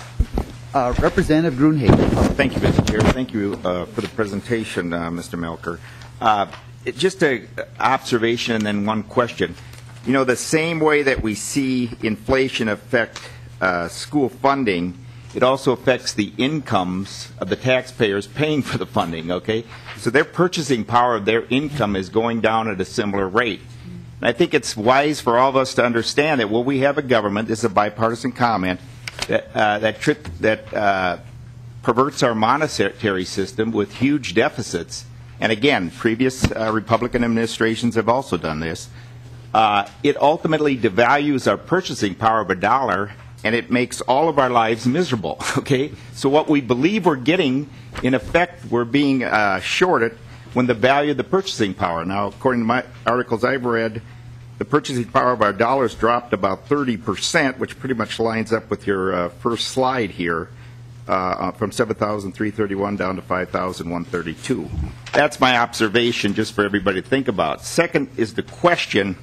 Representative Grunhagen. Thank you, Mr. Chair. Thank you for the presentation, Mr. Melker. Just an observation and then one question. You know, the same way that we see inflation affect school funding, it also affects the incomes of the taxpayers paying for the funding, okay? So their purchasing power of their income is going down at a similar rate. And I think it's wise for all of us to understand that while we have a government, this is a bipartisan comment, that perverts our monetary system with huge deficits. And again, previous Republican administrations have also done this. It ultimately devalues our purchasing power of a dollar, and it makes all of our lives miserable, okay? So what we believe we're getting, in effect, we're being shorted when the value of the purchasing power. Now, according to my articles I've read, the purchasing power of our dollars dropped about 30%, which pretty much lines up with your first slide here, from 7,331 down to 5,132. That's my observation, just for everybody to think about. Second is the question.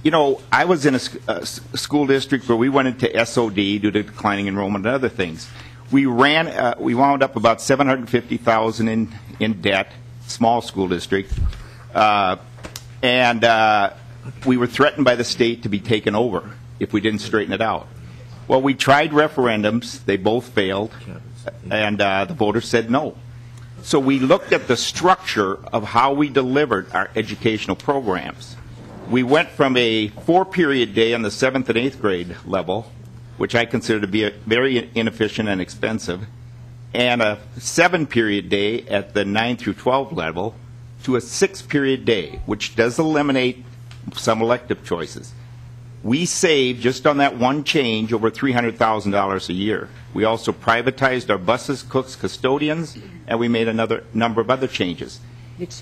You know, I was in a school district where we went into SOD due to declining enrollment and other things. We wound up about $750,000 in debt, small school district, and we were threatened by the state to be taken over if we didn't straighten it out. Well, we tried referendums. They both failed, and the voters said no. So we looked at the structure of how we delivered our educational programs. We went from a 4-period day on the 7th and 8th grade level, which I consider to be very inefficient and expensive, and a 7-period day at the 9 through 12 level, to a 6-period day, which does eliminate some elective choices. We saved, just on that one change, over $300,000 a year. We also privatized our buses, cooks, custodians, and we made another number of other changes.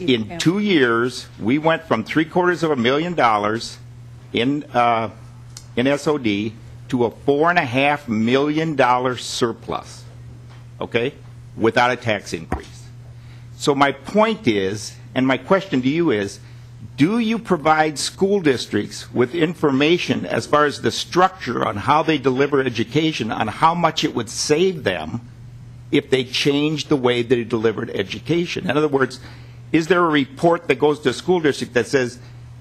In 2 years, we went from $750,000 in SOD to a $4.5 million surplus, okay, without a tax increase. So my point is, and my question to you is, do you provide school districts with information as far as the structure on how they deliver education, on how much it would save them if they changed the way they delivered education? In other words, is there a report that goes to a school district that says,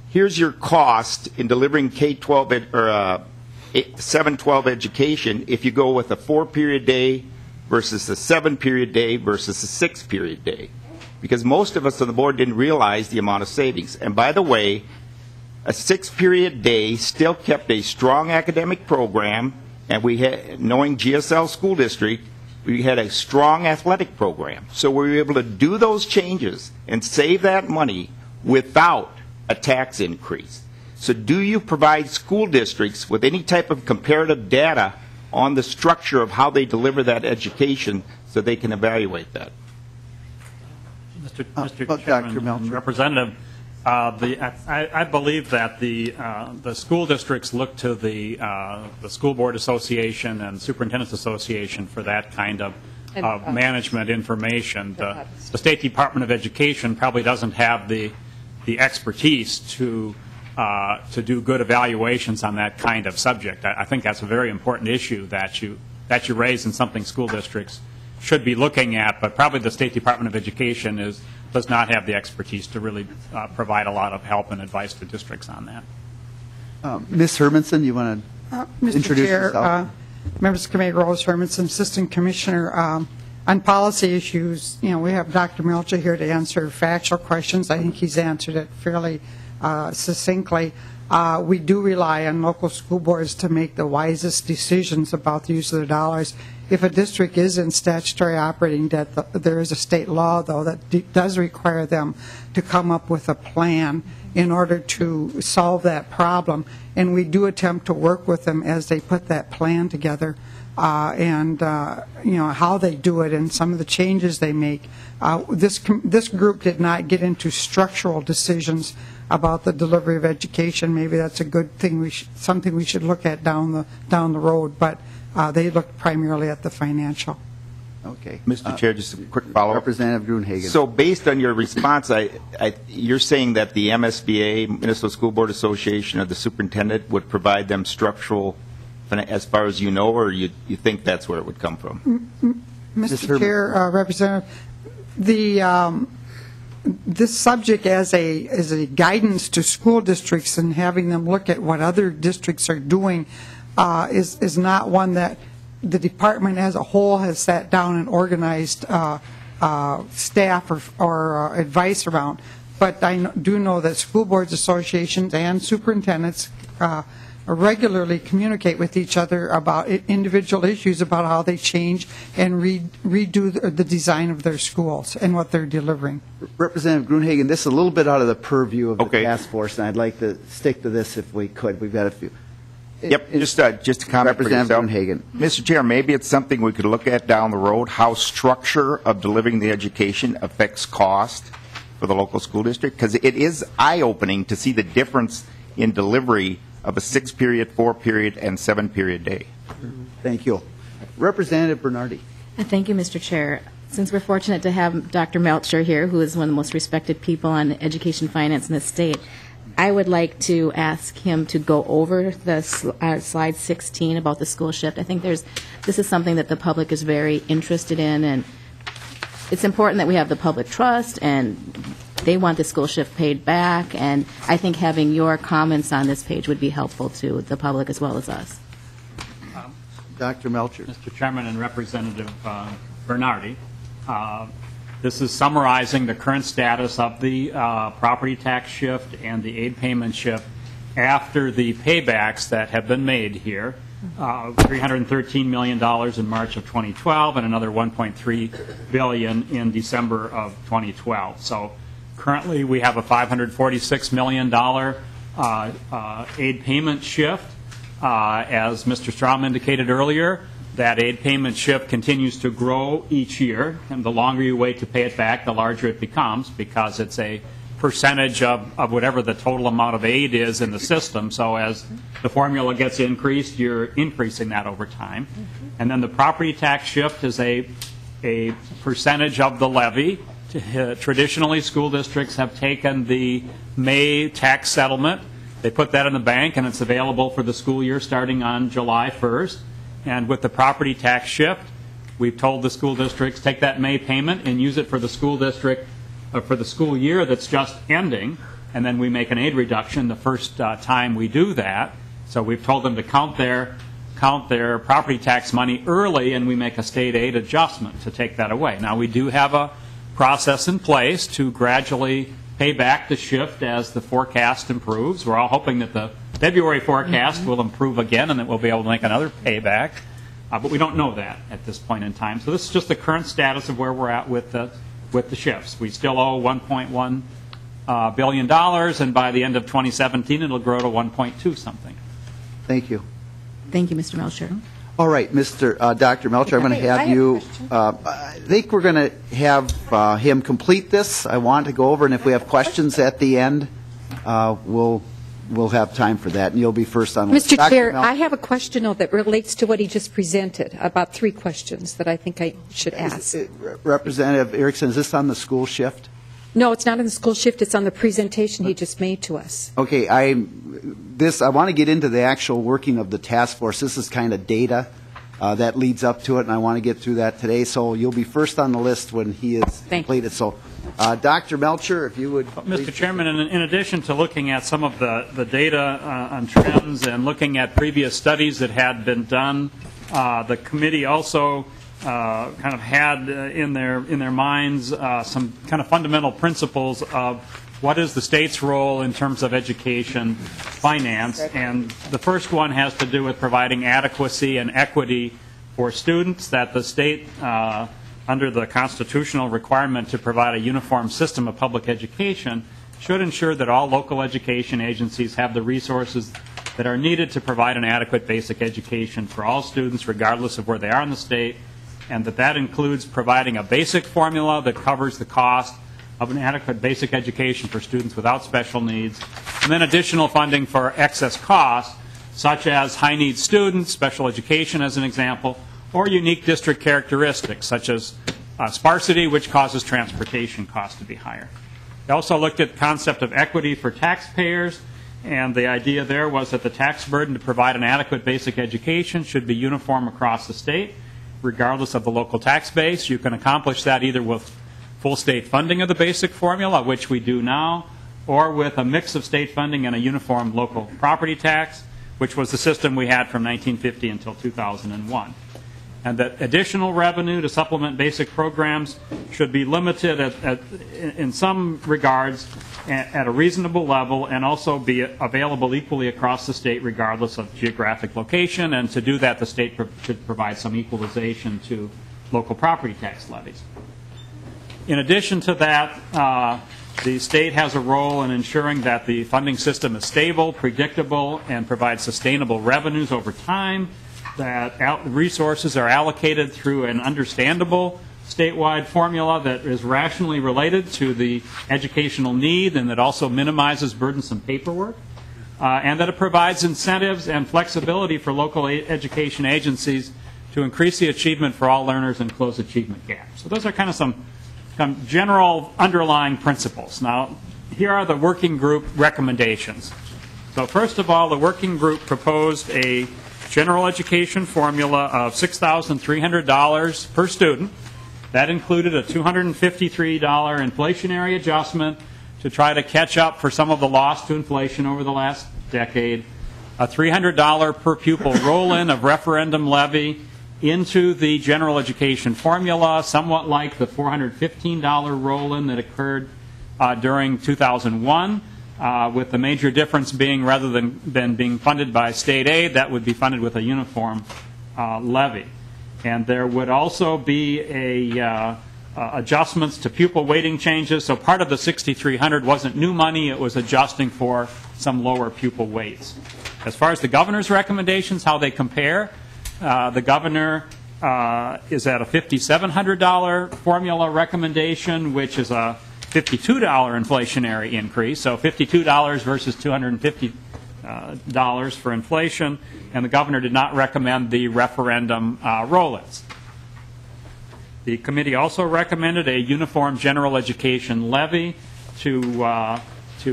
here's your cost in delivering K-12 or 7-12 education if you go with a 4-period day versus a 7-period day versus a 6-period day? Because most of us on the board didn't realize the amount of savings. And by the way, a 6-period day still kept a strong academic program, and we had, knowing GSL school district, we had a strong athletic program. So we were able to do those changes and save that money without a tax increase. So do you provide school districts with any type of comparative data on the structure of how they deliver that education so they can evaluate that? Mr. Chairman, Representative, I believe that the school districts look to the School Board Association and Superintendent's Association for that kind of management information. The State Department of Education probably doesn't have the expertise to do good evaluations on that kind of subject. I think that's a very important issue that you raise, and something school districts should be looking at, but probably the State Department of Education does not have the expertise to really provide a lot of help and advice to districts on that. Ms. Hermanson, you want to introduce yourself? Members of the Committee, Rose Hermanson, Assistant Commissioner. On policy issues, you know, we have Dr. Melcher here to answer factual questions. I think he's answered it fairly succinctly. We do rely on local school boards to make the wisest decisions about the use of their dollars. If a district is in statutory operating debt, there is a state law, though, that does require them to come up with a plan in order to solve that problem. And we do attempt to work with them as they put that plan together, and you know, how they do it and some of the changes they make. This group did not get into structural decisions about the delivery of education. Maybe that's a good thing. Something we should look at down the road. But they looked primarily at the financial. Okay. Mr. Chair, just a quick follow-up. Representative Gruenhagen. So based on your response, you're saying that the MSBA, Minnesota School Board Association, or the superintendent would provide them structural, as far as you know, or you think that's where it would come from? Mr. Chair, Representative, this subject as a guidance to school districts and having them look at what other districts are doing is not one that the department as a whole has sat down and organized staff or advice around. But I do know that school boards associations and superintendents regularly communicate with each other about individual issues about how they change and redo the design of their schools and what they're delivering. Representative Gruenhagen, this is a little bit out of the purview of the task force, and I'd like to stick to this if we could. We've got a few. Yep, just a comment for yourself. Gruenhagen. Mr. Chair, maybe it's something we could look at down the road, how structure of delivering the education affects cost for the local school district, because it is eye-opening to see the difference in delivery of a 6-period, 4-period, and 7-period day. Thank you. Representative Bernardi. Thank you, Mr. Chair. Since we're fortunate to have Dr. Melcher here, who is one of the most respected people on education finance in the state, I would like to ask him to go over the slide 16 about the school shift. I think this is something that the public is very interested in, and it's important that we have the public trust, and they want the school shift paid back, and I think having your comments on this page would be helpful to the public as well as us. Dr. Melcher. Mr. Chairman and Representative Bernardi, this is summarizing the current status of the property tax shift and the aid payment shift after the paybacks that have been made here. $313 million in March of 2012 and another $1.3 billion in December of 2012. So currently we have a $546 million aid payment shift. As Mr. Strom indicated earlier, that aid payment shift continues to grow each year, and the longer you wait to pay it back, the larger it becomes, because it's a percentage of whatever the total amount of aid is in the system. So as the formula gets increased, you're increasing that over time. And then the property tax shift is a percentage of the levy. Traditionally, school districts have taken the May tax settlement. They put that in the bank, and it's available for the school year starting on July 1st. And with the property tax shift, we've told the school districts, take that May payment and use it for the school district, for the school year that's just ending, and then we make an aid reduction the first time we do that. So we've told them to count their property tax money early, and we make a state aid adjustment to take that away. Now, we do have a process in place to gradually pay back the shift as the forecast improves. We're all hoping that the February forecast will improve again and that we'll be able to make another payback, but we don't know that at this point in time. So this is just the current status of where we're at with the shifts. We still owe $1.1 billion, and by the end of 2017 it'll grow to 1.2 something. Thank you. Thank you, Mr. Melcher. All right, Dr. Melcher, I'm going to have you, I think we're going to have him complete this. I want to go over, and if we have questions at the end, we'll have time for that, and you'll be first on the list. Mr. Chair, I have a question that relates to what he just presented, about 3 questions that I think I should ask. Representative Erickson, is this on the school shift? No, it's not on the school shift. It's on the presentation he just made to us. Okay, I want to get into the actual working of the task force. This is kind of data that leads up to it, and I want to get through that today. So you'll be first on the list when he is completed. So, Dr. Melcher, if you would. Mr. Chairman, in addition to looking at some of the data on trends and looking at previous studies that had been done, the committee also kind of had in their minds some kind of fundamental principles of what is the state's role in terms of education finance. And the first one has to do with providing adequacy and equity for students, that the state, under the constitutional requirement to provide a uniform system of public education, should ensure that all local education agencies have the resources that are needed to provide an adequate basic education for all students, regardless of where they are in the state, and that includes providing a basic formula that covers the cost of an adequate basic education for students without special needs, and then additional funding for excess costs such as high-need students, special education as an example, or unique district characteristics, such as sparsity, which causes transportation costs to be higher. They also looked at the concept of equity for taxpayers, and the idea there was that the tax burden to provide an adequate basic education should be uniform across the state, regardless of the local tax base. You can accomplish that either with full state funding of the basic formula, which we do now, or with a mix of state funding and a uniform local property tax, which was the system we had from 1950 until 2001. And that additional revenue to supplement basic programs should be limited in some regards at a reasonable level, and also be available equally across the state regardless of geographic location. And to do that, the state should provide some equalization to local property tax levies. In addition to that, the state has a role in ensuring that the funding system is stable, predictable, and provides sustainable revenues over time, that resources are allocated through an understandable statewide formula that is rationally related to the educational need, and that also minimizes burdensome paperwork, and that it provides incentives and flexibility for local education agencies to increase the achievement for all learners and close achievement gaps. So those are kind of some general underlying principles. Now, here are the working group recommendations. So first of all, the working group proposed a general education formula of $6,300 per student. That included a $253 inflationary adjustment to try to catch up for some of the loss to inflation over the last decade, a $300 per pupil roll-in of referendum levy into the general education formula, somewhat like the $415 roll-in that occurred during 2001, with the major difference being, rather than being funded by state aid, that would be funded with a uniform levy. And there would also be adjustments to pupil weighting changes. So part of the $6,300 wasn't new money, it was adjusting for some lower pupil weights. As far as the governor's recommendations, how they compare, the governor is at a $5,700 formula recommendation, which is a $52 inflationary increase, so $52 versus $250 for inflation, and the governor did not recommend the referendum roll-ins. The committee also recommended a uniform general education levy to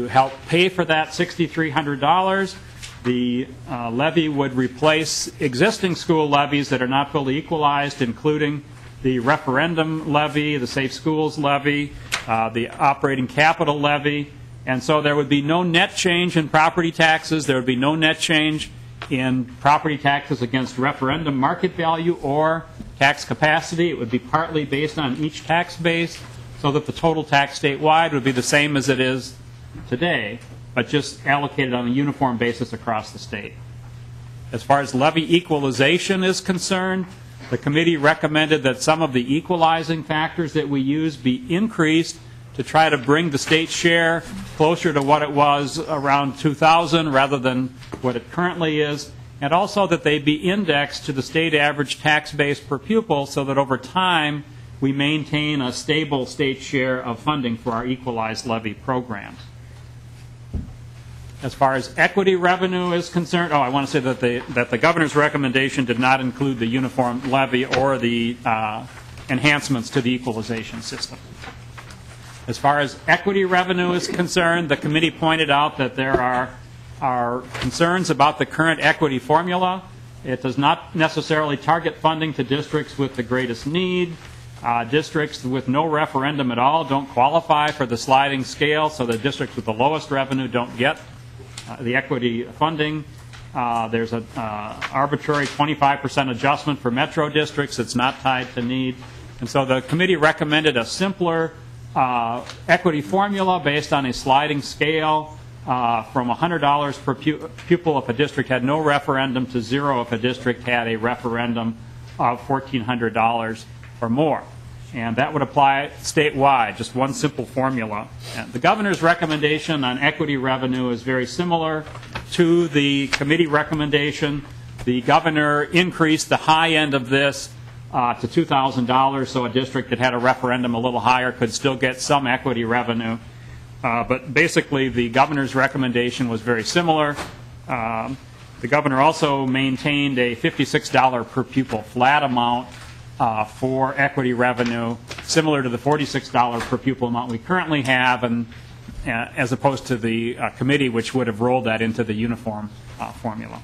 help pay for that $6,300. The levy would replace existing school levies that are not fully equalized, including the referendum levy, the Safe Schools levy, the operating capital levy, and so there would be no net change in property taxes. There would be no net change in property taxes against referendum market value or tax capacity. It would be partly based on each tax base, so that the total tax statewide would be the same as it is today, but just allocated on a uniform basis across the state. As far as levy equalization is concerned, the committee recommended that some of the equalizing factors that we use be increased to try to bring the state share closer to what it was around 2000 rather than what it currently is, and also that they be indexed to the state average tax base per pupil so that over time we maintain a stable state share of funding for our equalized levy programs. As far as equity revenue is concerned, I want to say that the governor's recommendation did not include the uniform levy or the enhancements to the equalization system. As far as equity revenue is concerned, the committee pointed out that there are concerns about the current equity formula. It does not necessarily target funding to districts with the greatest need. Districts with no referendum at all don't qualify for the sliding scale, so the districts with the lowest revenue don't get the equity funding. There's an arbitrary 25% adjustment for metro districts that's not tied to need. And so the committee recommended a simpler equity formula based on a sliding scale from $100 per pupil if a district had no referendum to $0 if a district had a referendum of $1,400 or more. And that would apply statewide, just one simple formula. And the governor's recommendation on equity revenue is very similar to the committee recommendation. The governor increased the high end of this to $2,000, so a district that had a referendum a little higher could still get some equity revenue. But basically, the governor's recommendation was very similar. The governor also maintained a $56 per pupil flat amount for equity revenue, similar to the $46 per pupil amount we currently have, and as opposed to the committee, which would have rolled that into the uniform formula.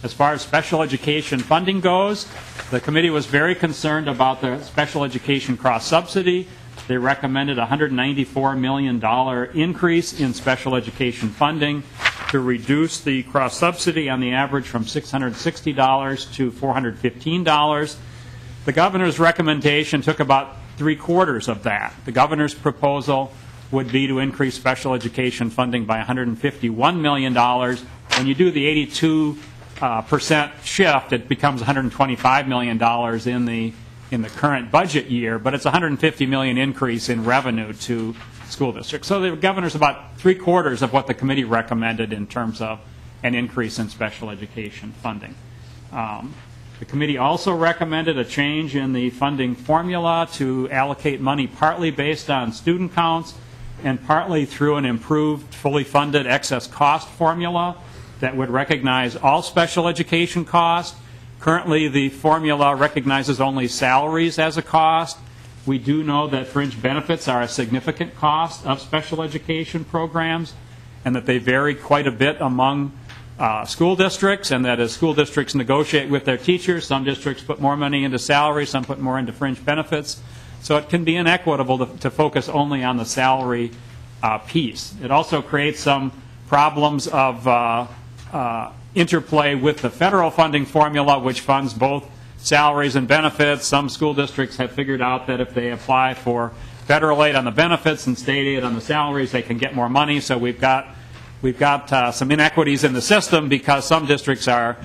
As far as special education funding goes, the committee was very concerned about the special education cross-subsidy. They recommended a $194 million increase in special education funding to reduce the cross-subsidy on the average from $660 to $415. The governor's recommendation took about 3/4 of that. The governor's proposal would be to increase special education funding by $151 million. When you do the 82% shift, it becomes $125 million in the current budget year, but it's a $150 million increase in revenue to school districts. So the governor's about 3/4 of what the committee recommended in terms of an increase in special education funding. The committee also recommended a change in the funding formula to allocate money partly based on student counts and partly through an improved, fully funded excess cost formula that would recognize all special education costs. Currently, the formula recognizes only salaries as a cost. We do know that fringe benefits are a significant cost of special education programs and that they vary quite a bit among school districts, and that as school districts negotiate with their teachers, some districts put more money into salary, some put more into fringe benefits. So it can be inequitable to focus only on the salary piece. It also creates some problems of interplay with the federal funding formula, which funds both salaries and benefits. Some school districts have figured out that if they apply for federal aid on the benefits and state aid on the salaries, they can get more money. So we've got some inequities in the system because some districts are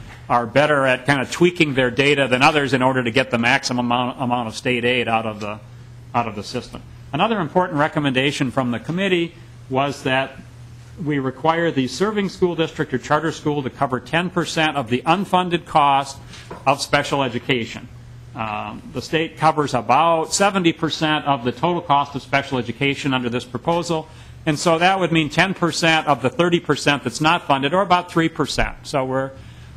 better at kind of tweaking their data than others in order to get the maximum amount of state aid out of the system. Another important recommendation from the committee was that we require the serving school district or charter school to cover 10% of the unfunded cost of special education. The state covers about 70% of the total cost of special education under this proposal, and so that would mean 10% of the 30% that's not funded, or about 3%. So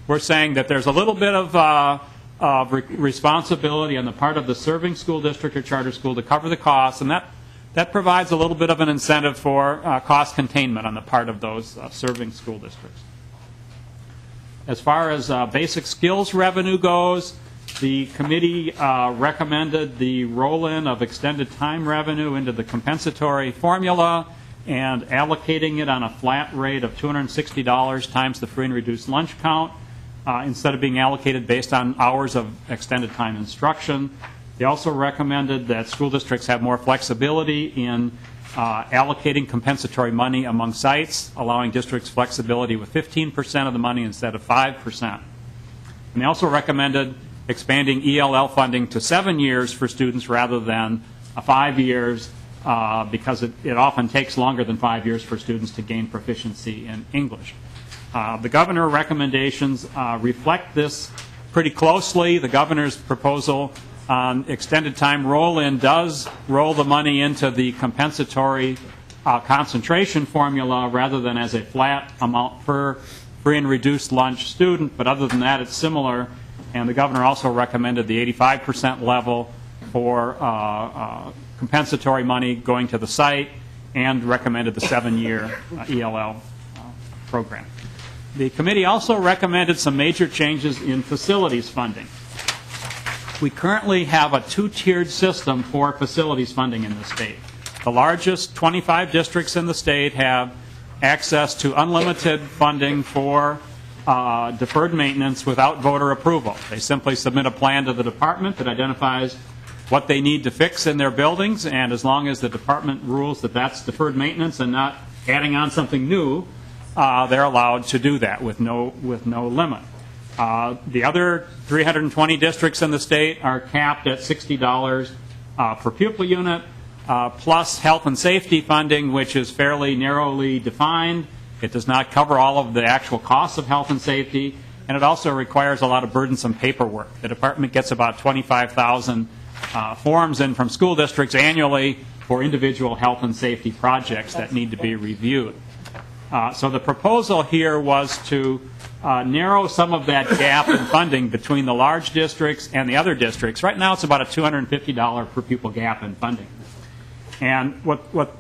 we're saying that there's a little bit of responsibility on the part of the serving school district or charter school to cover the costs, and that provides a little bit of an incentive for cost containment on the part of those serving school districts. As far as basic skills revenue goes, the committee recommended the roll-in of extended time revenue into the compensatory formula and allocating it on a flat rate of $260 times the free and reduced lunch count instead of being allocated based on hours of extended time instruction. They also recommended that school districts have more flexibility in allocating compensatory money among sites, allowing districts flexibility with 15% of the money instead of 5%. And they also recommended expanding ELL funding to 7 years for students rather than 5 years because it often takes longer than 5 years for students to gain proficiency in English. The governor recommendations reflect this pretty closely. The governor's proposal on extended time roll-in does roll the money into the compensatory concentration formula rather than as a flat amount per free and reduced lunch student, but other than that it's similar. And the governor also recommended the 85% level for compensatory money going to the site and recommended the 7-year ELL program. The committee also recommended some major changes in facilities funding. We currently have a 2-tiered system for facilities funding in the state. The largest 25 districts in the state have access to unlimited funding for deferred maintenance without voter approval. They simply submit a plan to the department that identifies what they need to fix in their buildings, and as long as the department rules that that's deferred maintenance and not adding on something new, they're allowed to do that with no limit. The other 320 districts in the state are capped at $60 per pupil unit, plus health and safety funding, which is fairly narrowly defined. It does not cover all of the actual costs of health and safety, and it also requires a lot of burdensome paperwork. The department gets about 25,000 forms in from school districts annually for individual health and safety projects that need to be reviewed. So the proposal here was to narrow some of that gap in funding between the large districts and the other districts. Right now it's about a $250 per pupil gap in funding. And what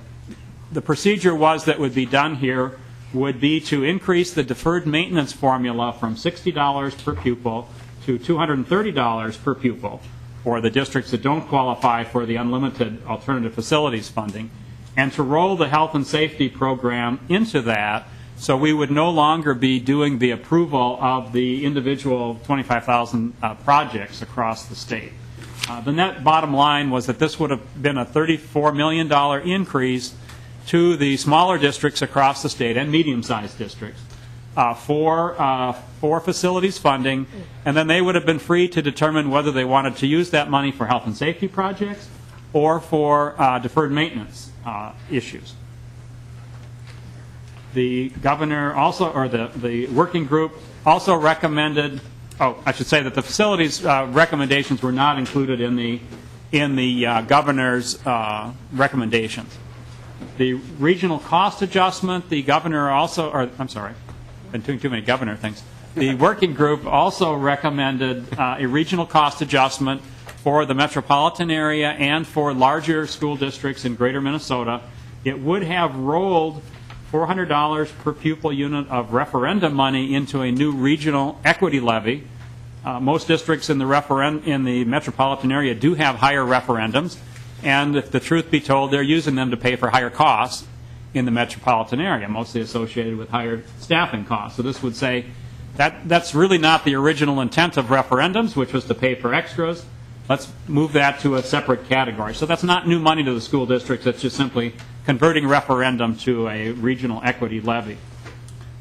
the procedure was that would be done here would be to increase the deferred maintenance formula from $60 per pupil to $230 per pupil for the districts that don't qualify for the unlimited alternative facilities funding, and to roll the health and safety program into that, so we would no longer be doing the approval of the individual 25,000 projects across the state. The net bottom line was that this would have been a $34 million increase to the smaller districts across the state and medium-sized districts for facilities funding, and then they would have been free to determine whether they wanted to use that money for health and safety projects or for deferred maintenance issues. The governor also, or the working group also recommended, I should say that the facilities recommendations were not included in the governor's recommendations. The regional cost adjustment, the governor also, or I'm sorry, been doing too many governor things. The working group also recommended a regional cost adjustment for the metropolitan area and for larger school districts in greater Minnesota. It would have rolled $400 per pupil unit of referendum money into a new regional equity levy. Most districts in the metropolitan area do have higher referendums, and if the truth be told, they're using them to pay for higher costs in the metropolitan area, mostly associated with higher staffing costs. So this would say that's really not the original intent of referendums, which was to pay for extras. Let's move that to a separate category. So that's not new money to the school districts. That's just simply converting referendum to a regional equity levy.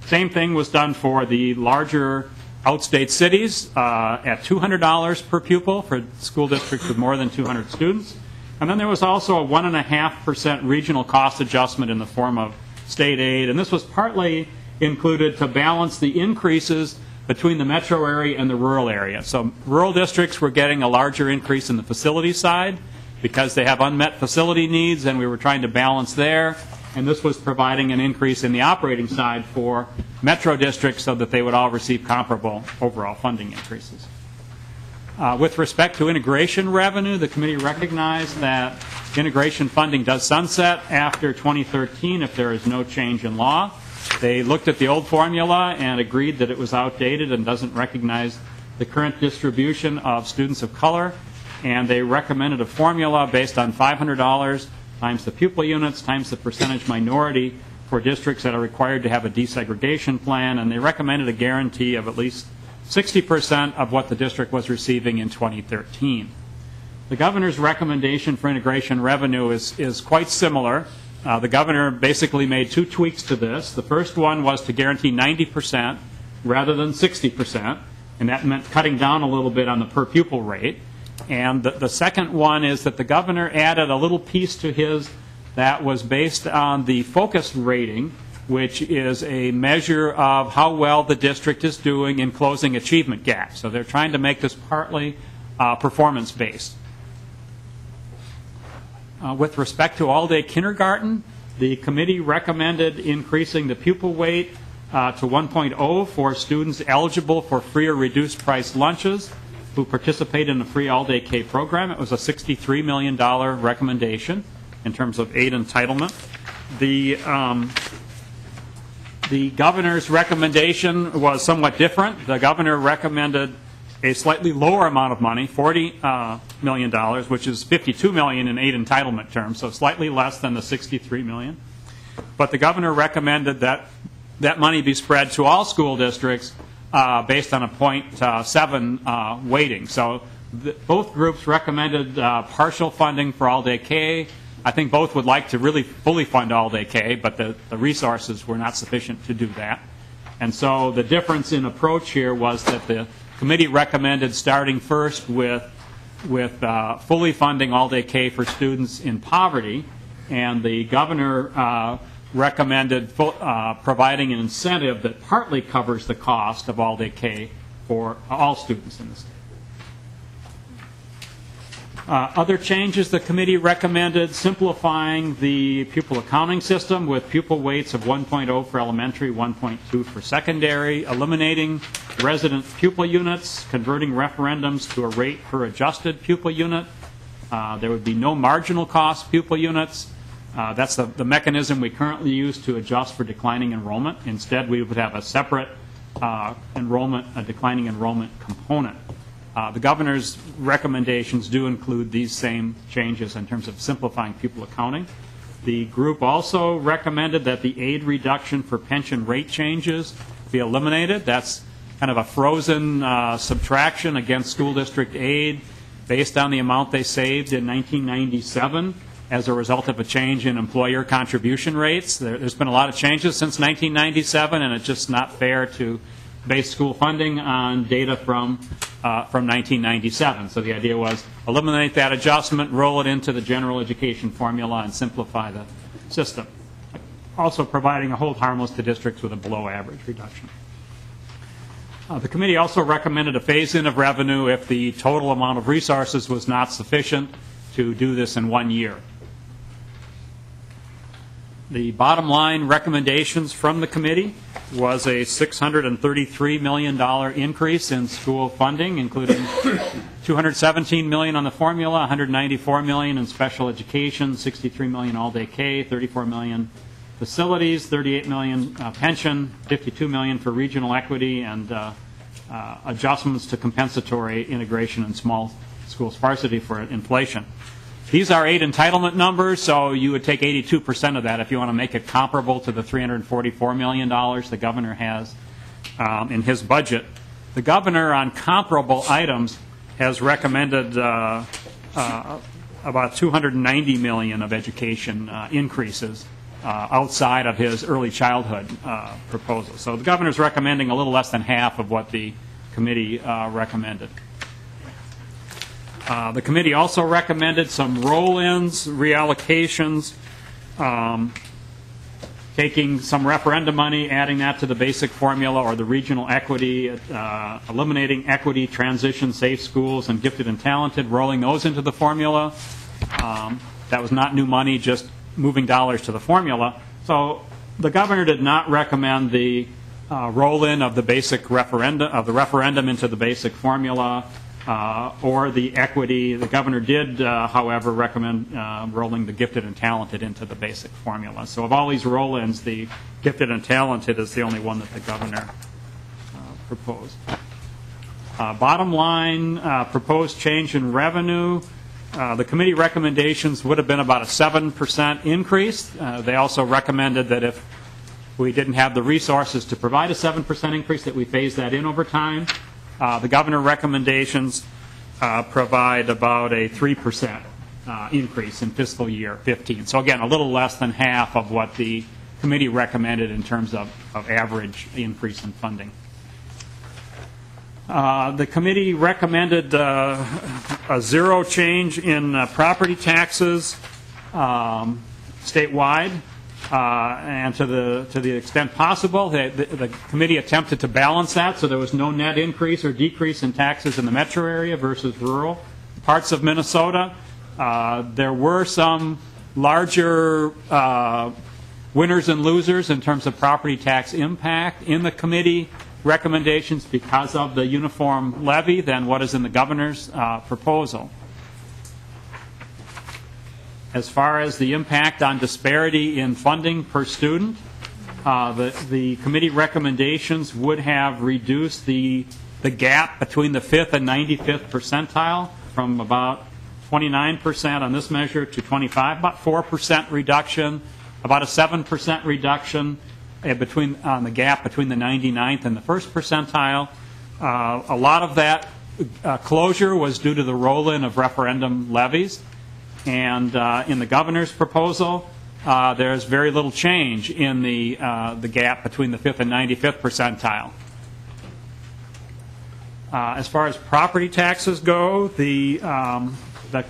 Same thing was done for the larger outstate cities at $200 per pupil for school districts with more than 200 students. And then there was also a 1.5% regional cost adjustment in the form of state aid. And this was partly included to balance the increases between the metro area and the rural area. So rural districts were getting a larger increase in the facility side because they have unmet facility needs, and we were trying to balance there. And this was providing an increase in the operating side for metro districts so that they would all receive comparable overall funding increases. With respect to integration revenue, the committee recognized that integration funding does sunset after 2013 if there is no change in law. They looked at the old formula and agreed that it was outdated and doesn't recognize the current distribution of students of color, and they recommended a formula based on $500 times the pupil units times the percentage minority for districts that are required to have a desegregation plan, and they recommended a guarantee of at least 60% of what the district was receiving in 2013. The governor's recommendation for integration revenue is quite similar. The governor basically made two tweaks to this. The first one was to guarantee 90% rather than 60%, and that meant cutting down a little bit on the per pupil rate. And the second one is that the governor added a little piece to his that was based on the focus rating, which is a measure of how well the district is doing in closing achievement gaps. So they're trying to make this partly performance-based. With respect to all-day kindergarten, the committee recommended increasing the pupil weight to 1.0 for students eligible for free or reduced price lunches who participate in the free all-day K program. It was a $63 million recommendation in terms of aid entitlement. The governor's recommendation was somewhat different. The governor recommended a slightly lower amount of money, $40 million, which is $52 million in aid entitlement terms, so slightly less than the $63 million. But the governor recommended that that money be spread to all school districts based on a 0.7 weighting. So both groups recommended partial funding for all-day K. I think both would like to really fully fund all-day K, but the resources were not sufficient to do that. And so the difference in approach here was that the committee recommended starting first with fully funding all-day K for students in poverty, and the governor recommended providing an incentive that partly covers the cost of all-day K for all students in the state. Other changes the committee recommended: simplifying the pupil accounting system with pupil weights of 1.0 for elementary, 1.2 for secondary, eliminating resident pupil units, converting referendums to a rate per adjusted pupil unit. There would be no marginal cost pupil units. That's the mechanism we currently use to adjust for declining enrollment. Instead, we would have a separate declining enrollment component. The governor's recommendations do include these same changes in terms of simplifying pupil accounting. The group also recommended that the aid reduction for pension rate changes be eliminated. That's kind of a frozen subtraction against school district aid based on the amount they saved in 1997 as a result of a change in employer contribution rates. There's been a lot of changes since 1997, and it's just not fair to base school funding on data from 1997. So the idea was eliminate that adjustment, roll it into the general education formula, and simplify the system. Also providing a hold harmless to districts with a below average reduction. The committee also recommended a phase-in of revenue if the total amount of resources was not sufficient to do this in 1 year. The bottom line recommendations from the committee was a $633 million increase in school funding, including $217 million on the formula, $194 million in special education, $63 million all-day K, $34 million facilities, $38 million pension, $52 million for regional equity, and adjustments to compensatory integration and small school sparsity for inflation. These are aid entitlement numbers, so you would take 82% of that if you want to make it comparable to the $344 million the governor has in his budget. The governor on comparable items has recommended about $290 million of education increases outside of his early childhood proposal. So the governor's recommending a little less than half of what the committee recommended. The committee also recommended some roll-ins, reallocations, taking some referendum money, adding that to the basic formula or the regional equity, eliminating equity, transition, safe schools, and gifted and talented, rolling those into the formula. That was not new money, just moving dollars to the formula. So the governor did not recommend the roll-in of the basic referendum into the basic formula. Or the equity. The governor did, however, recommend rolling the gifted and talented into the basic formula. So of all these roll-ins, the gifted and talented is the only one that the governor proposed. Bottom line, proposed change in revenue. The committee recommendations would have been about a 7% increase. They also recommended that if we didn't have the resources to provide a 7% increase, that we phase that in over time. The governor recommendations provide about a 3% increase in fiscal year 15. So again, a little less than half of what the committee recommended in terms of average increase in funding. The committee recommended a zero change in property taxes statewide. And to the extent possible, the committee attempted to balance that, so there was no net increase or decrease in taxes in the metro area versus rural parts of Minnesota. There were some larger winners and losers in terms of property tax impact in the committee recommendations because of the uniform levy than what is in the governor's proposal. As far as the impact on disparity in funding per student, the committee recommendations would have reduced the gap between the 5th and 95th percentile from about 29% on this measure to 25, about 4% reduction, about a 7% reduction on the gap between the 99th and the 1st percentile. A lot of that closure was due to the roll-in of referendum levies. And in the governor's proposal, there's very little change in the gap between the 5th and 95th percentile. As far as property taxes go, the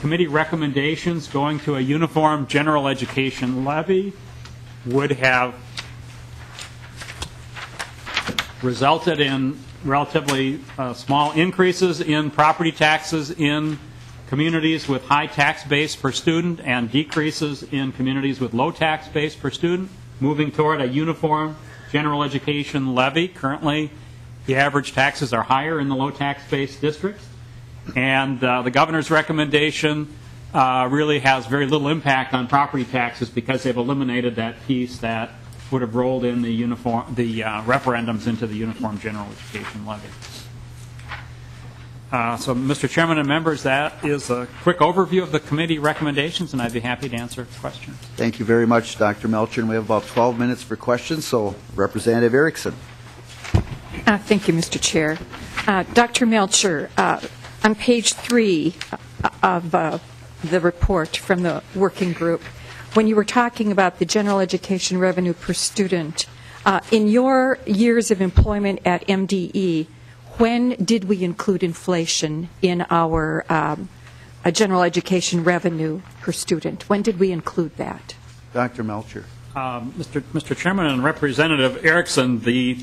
committee recommendations going to a uniform general education levy would have resulted in relatively small increases in property taxes in communities with high tax base per student and decreases in communities with low tax base per student, moving toward a uniform general education levy. Currently, the average taxes are higher in the low tax base districts. And the governor's recommendation really has very little impact on property taxes because they've eliminated that piece that would have rolled in the referendums into the uniform general education levy. So, Mr. Chairman and members, that is a quick overview of the committee recommendations, and I'd be happy to answer questions. Thank you very much, Dr. Melcher. And we have about 12 minutes for questions, so Representative Erickson. Thank you, Mr. Chair. Dr. Melcher, on page 3 of the report from the working group, when you were talking about the general education revenue per student, in your years of employment at MDE, when did we include inflation in our general education revenue per student? When did we include that? Dr. Melcher. Mr. Chairman and Representative Erickson, the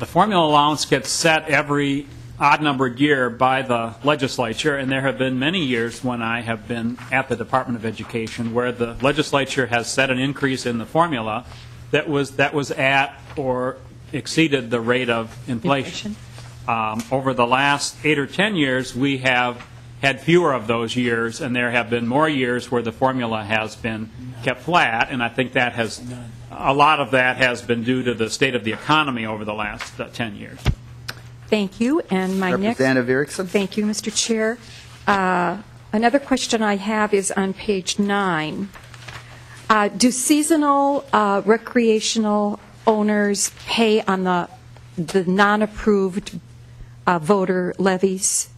formula allowance gets set every odd-numbered year by the legislature, and there have been many years when I have been at the Department of Education where the legislature has set an increase in the formula that was at or exceeded the rate of inflation. Over the last 8 or 10 years, we have had fewer of those years, and there have been more years where the formula has been kept flat, and I think that a lot of that has been due to the state of the economy over the last 10 years. Thank you. And my Representative Erickson. Thank you, Mr. Chair. Another question I have is on page 9. Do seasonal recreational owners pay on the non-approved voter levies?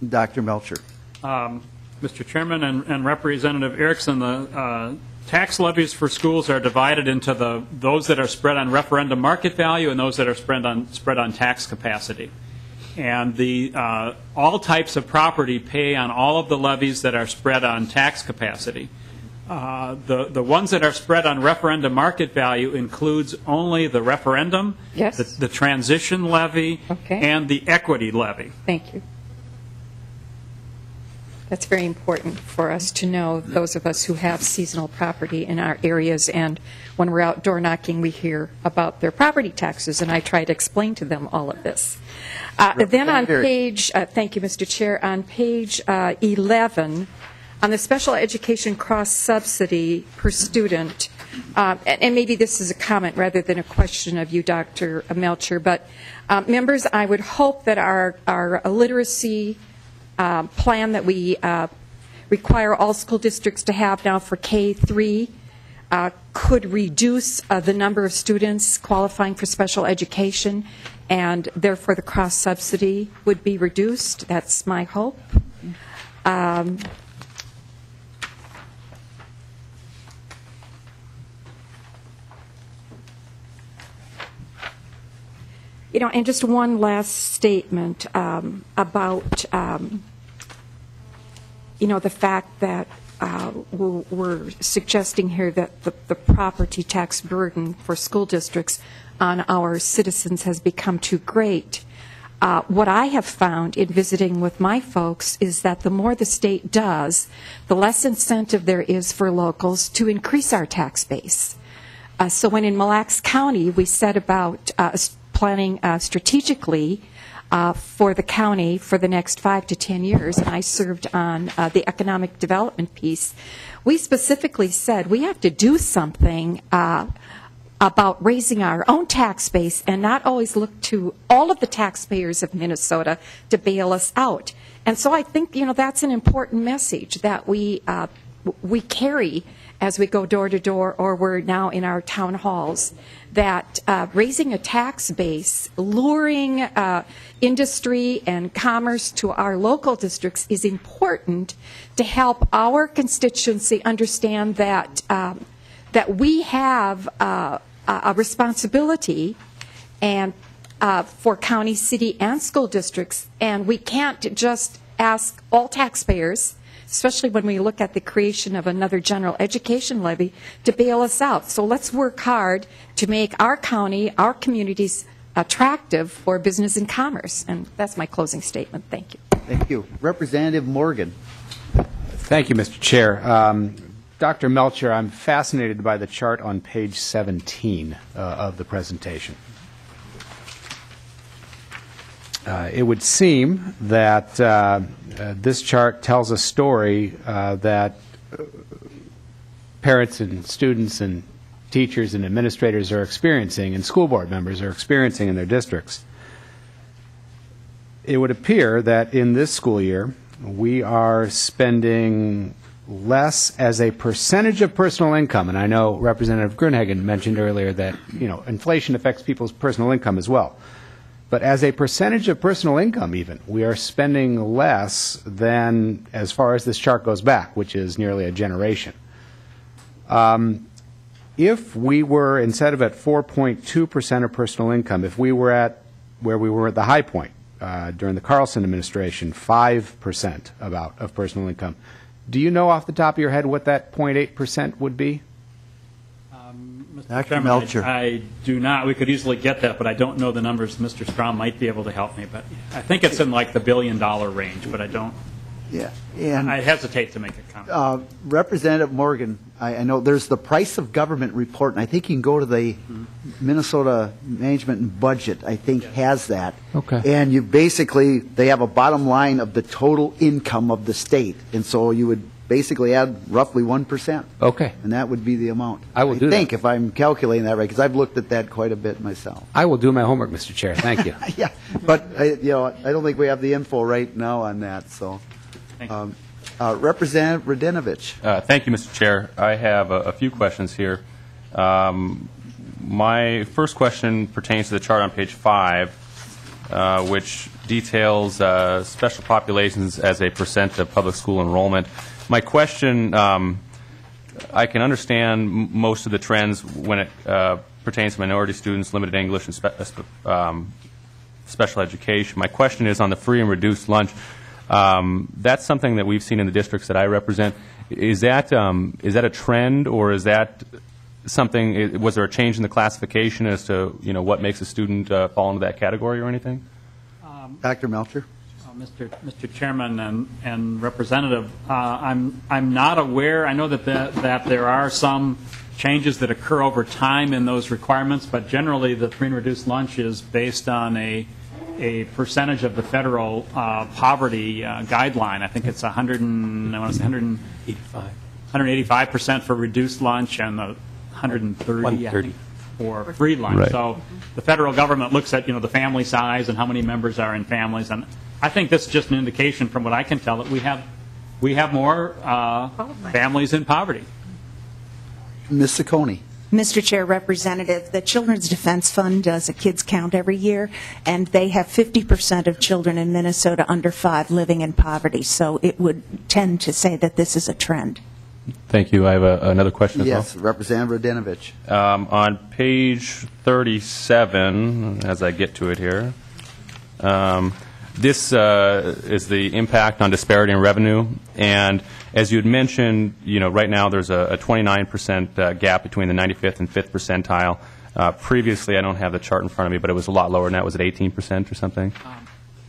Dr. Melcher. Mr. Chairman and Representative Erickson, the tax levies for schools are divided into those that are spread on referendum market value and those that are spread on tax capacity. And all types of property pay on all of the levies that are spread on tax capacity. The ones that are spread on referendum market value includes only the referendum, yes, the transition levy, okay, and the equity levy. Thank you. That's very important for us to know, those of us who have seasonal property in our areas, and when we're out door knocking, we hear about their property taxes, and I try to explain to them all of this. Then on page, thank you, Mr. Chair, on page 11, on the special education cross-subsidy per student, and maybe this is a comment rather than a question of you, Dr. Melcher, but members, I would hope that our literacy plan that we require all school districts to have now for K-3 could reduce the number of students qualifying for special education, and therefore the cross-subsidy would be reduced. That's my hope. You know, and just one last statement about, you know, the fact that we're suggesting here that the property tax burden for school districts on our citizens has become too great. What I have found in visiting with my folks is that the more the state does, the less incentive there is for locals to increase our tax base. So when in Mille Lacs County we set about planning strategically for the county for the next 5 to 10 years, and I served on the economic development piece, we specifically said we have to do something about raising our own tax base and not always look to all of the taxpayers of Minnesota to bail us out. And so I think, you know, that's an important message that we carry as we go door to door, or we're now in our town halls, that raising a tax base, luring industry and commerce to our local districts is important to help our constituency understand that that we have a responsibility and for county, city, and school districts, and we can't just ask all taxpayers, especially when we look at the creation of another general education levy, to bail us out. So let's work hard to make our county, our communities attractive for business and commerce. And that's my closing statement. Thank you. Thank you. Representative Morgan. Thank you, Mr. Chair. Dr. Melcher, I'm fascinated by the chart on page 17 of the presentation. It would seem that this chart tells a story that parents and students and teachers and administrators are experiencing and school board members are experiencing in their districts. It would appear that in this school year, we are spending less as a percentage of personal income, and I know Representative Grunhagen mentioned earlier that, you know, inflation affects people's personal income as well. But as a percentage of personal income even, we are spending less than as far as this chart goes back, which is nearly a generation. If we were, instead of at 4.2% of personal income, if we were at where we were at the high point during the Carlson administration, 5% of personal income, do you know off the top of your head what that 0.8% would be? Dr. Melcher. I do not. We could easily get that, but I don't know the numbers. Mr. Strom might be able to help me, but I think it's in like the $1 billion range, but I don't. Yeah. And I hesitate to make a comment. Representative Morgan, I know there's the price of government report, and I think you can go to the Minnesota Management and Budget, I think has that. Okay. And you basically, they have a bottom line of the total income of the state, and so you would basically add roughly 1%. Okay. And that would be the amount. I will do that. I think, if I'm calculating that right, because I've looked at that quite a bit myself. I will do my homework, Mr. Chair. Thank you. Yeah, but I don't think we have the info right now on that, so. Representative Radinovich. Thank you, Mr. Chair. I have a few questions here. My first question pertains to the chart on page 5, which details special populations as a percent of public school enrollment. My question, I can understand most of the trends when it pertains to minority students, limited English, and special education. My question is on the free and reduced lunch. That's something that we've seen in the districts that I represent. Is that a trend, or is that something? Was there a change in the classification as to what makes a student fall into that category or anything? Dr. Melcher. Mr. Chairman and Representative, I'm not aware. I know that there are some changes that occur over time in those requirements, but generally the free and reduced lunch is based on a percentage of the federal poverty guideline. I think it's 185% for reduced lunch and the 130 for free lunch. Right. So the federal government looks at the family size and how many members are in families, and I think this is just an indication, from what I can tell, that we have more families in poverty. Ms. Ciccone. Mr. Chair, Representative, the Children's Defense Fund does a kids count every year, and they have 50% of children in Minnesota under 5 living in poverty. So it would tend to say that this is a trend. Thank you. I have another question as well. Yes, Representative Radinovich. On page 37, as I get to it here, this is the impact on disparity in revenue. And as you had mentioned, right now there's a 29% gap between the 95th and 5th percentile. Previously, I don't have the chart in front of me, but it was a lot lower than that. Was it 18% or something?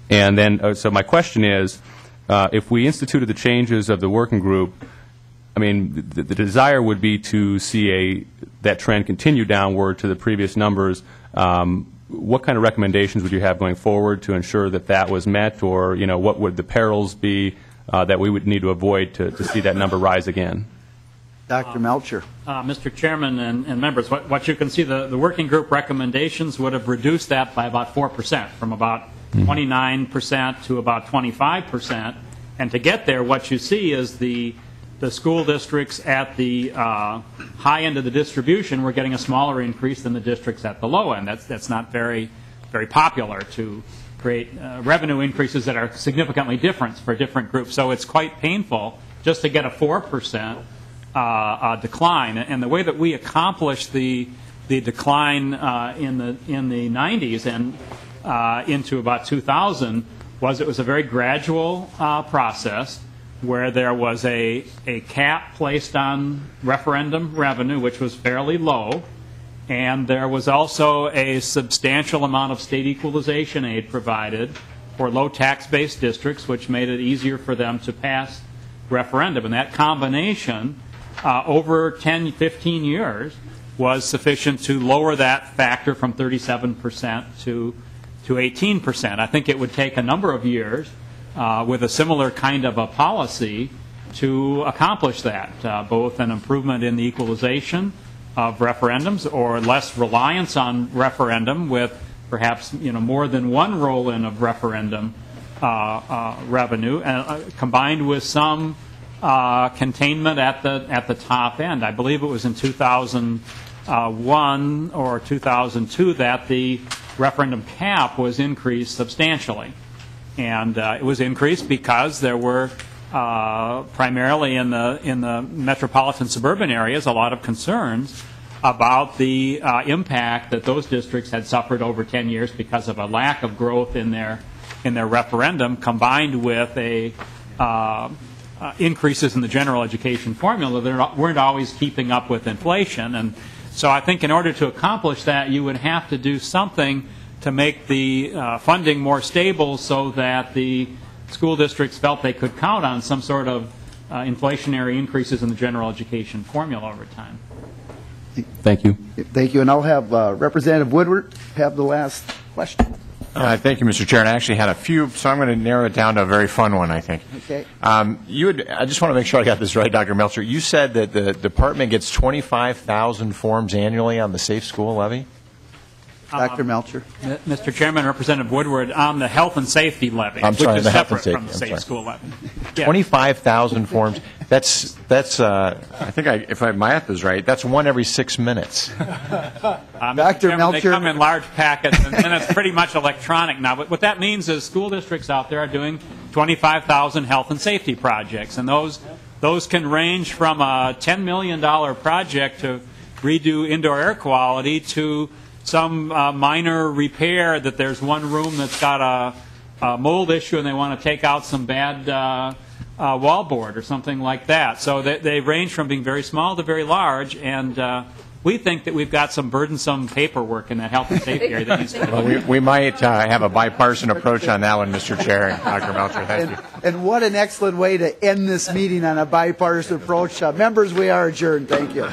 And then, so my question is, if we instituted the changes of the working group, I mean, the desire would be to see that trend continue downward to the previous numbers. What kind of recommendations would you have going forward to ensure that that was met, or what would the perils be that we would need to avoid to see that number rise again? Dr. Melcher. Mr. Chairman and members, what you can see, the working group recommendations would have reduced that by about 4%, from about 29% to about 25%. And to get there, what you see is the school districts at the high end of the distribution were getting a smaller increase than the districts at the low end. That's not very, very popular to create revenue increases that are significantly different for different groups. So it's quite painful just to get a 4% decline. And the way that we accomplished the decline in the 90s and into about 2000 was it was a very gradual process, where there was a cap placed on referendum revenue, which was fairly low, and there was also a substantial amount of state equalization aid provided for low tax-based districts, which made it easier for them to pass referendum. And that combination, over 10, 15 years, was sufficient to lower that factor from 37% to 18%. I think it would take a number of years with a similar kind of a policy to accomplish that, both an improvement in the equalization of referendums or less reliance on referendum with perhaps more than one roll-in of referendum revenue, combined with some containment at the top end. I believe it was in 2001 or 2002 that the referendum cap was increased substantially, and it was increased because there were primarily in the metropolitan suburban areas a lot of concerns about the impact that those districts had suffered over 10 years because of a lack of growth in their referendum, combined with increases in the general education formula that weren't always keeping up with inflation. And so I think in order to accomplish that, you would have to do something to make the funding more stable so that the school districts felt they could count on some sort of inflationary increases in the general education formula over time. Thank you. Thank you. And I'll have Representative Woodward have the last question. Thank you, Mr. Chair. And I actually had a few, so I'm going to narrow it down to a very fun one, I think. Okay. I just want to make sure I got this right, Dr. Melcher. You said that the department gets 25,000 forms annually on the Safe School Levy? Dr. Melcher. Mr. Chairman, Representative Woodward, on the health and safety levy, which is separate from the safe school levy. Yeah. 25,000 forms. That's I think if my math is right, that's one every 6 minutes. Dr. Melcher. They come in large packets, and it's pretty much electronic now. But what that means is school districts out there are doing 25,000 health and safety projects, and those can range from a $10 million project to redo indoor air quality to some minor repair, that there's one room that's got a mold issue and they want to take out some bad wallboard or something like that. So they range from being very small to very large, and we think that we've got some burdensome paperwork in that health and safety area that needs to be. Well, we might have a bipartisan approach on that one, Mr. Chair. Dr. Melcher, thank you. And what an excellent way to end this meeting on a bipartisan approach. Members, we are adjourned. Thank you.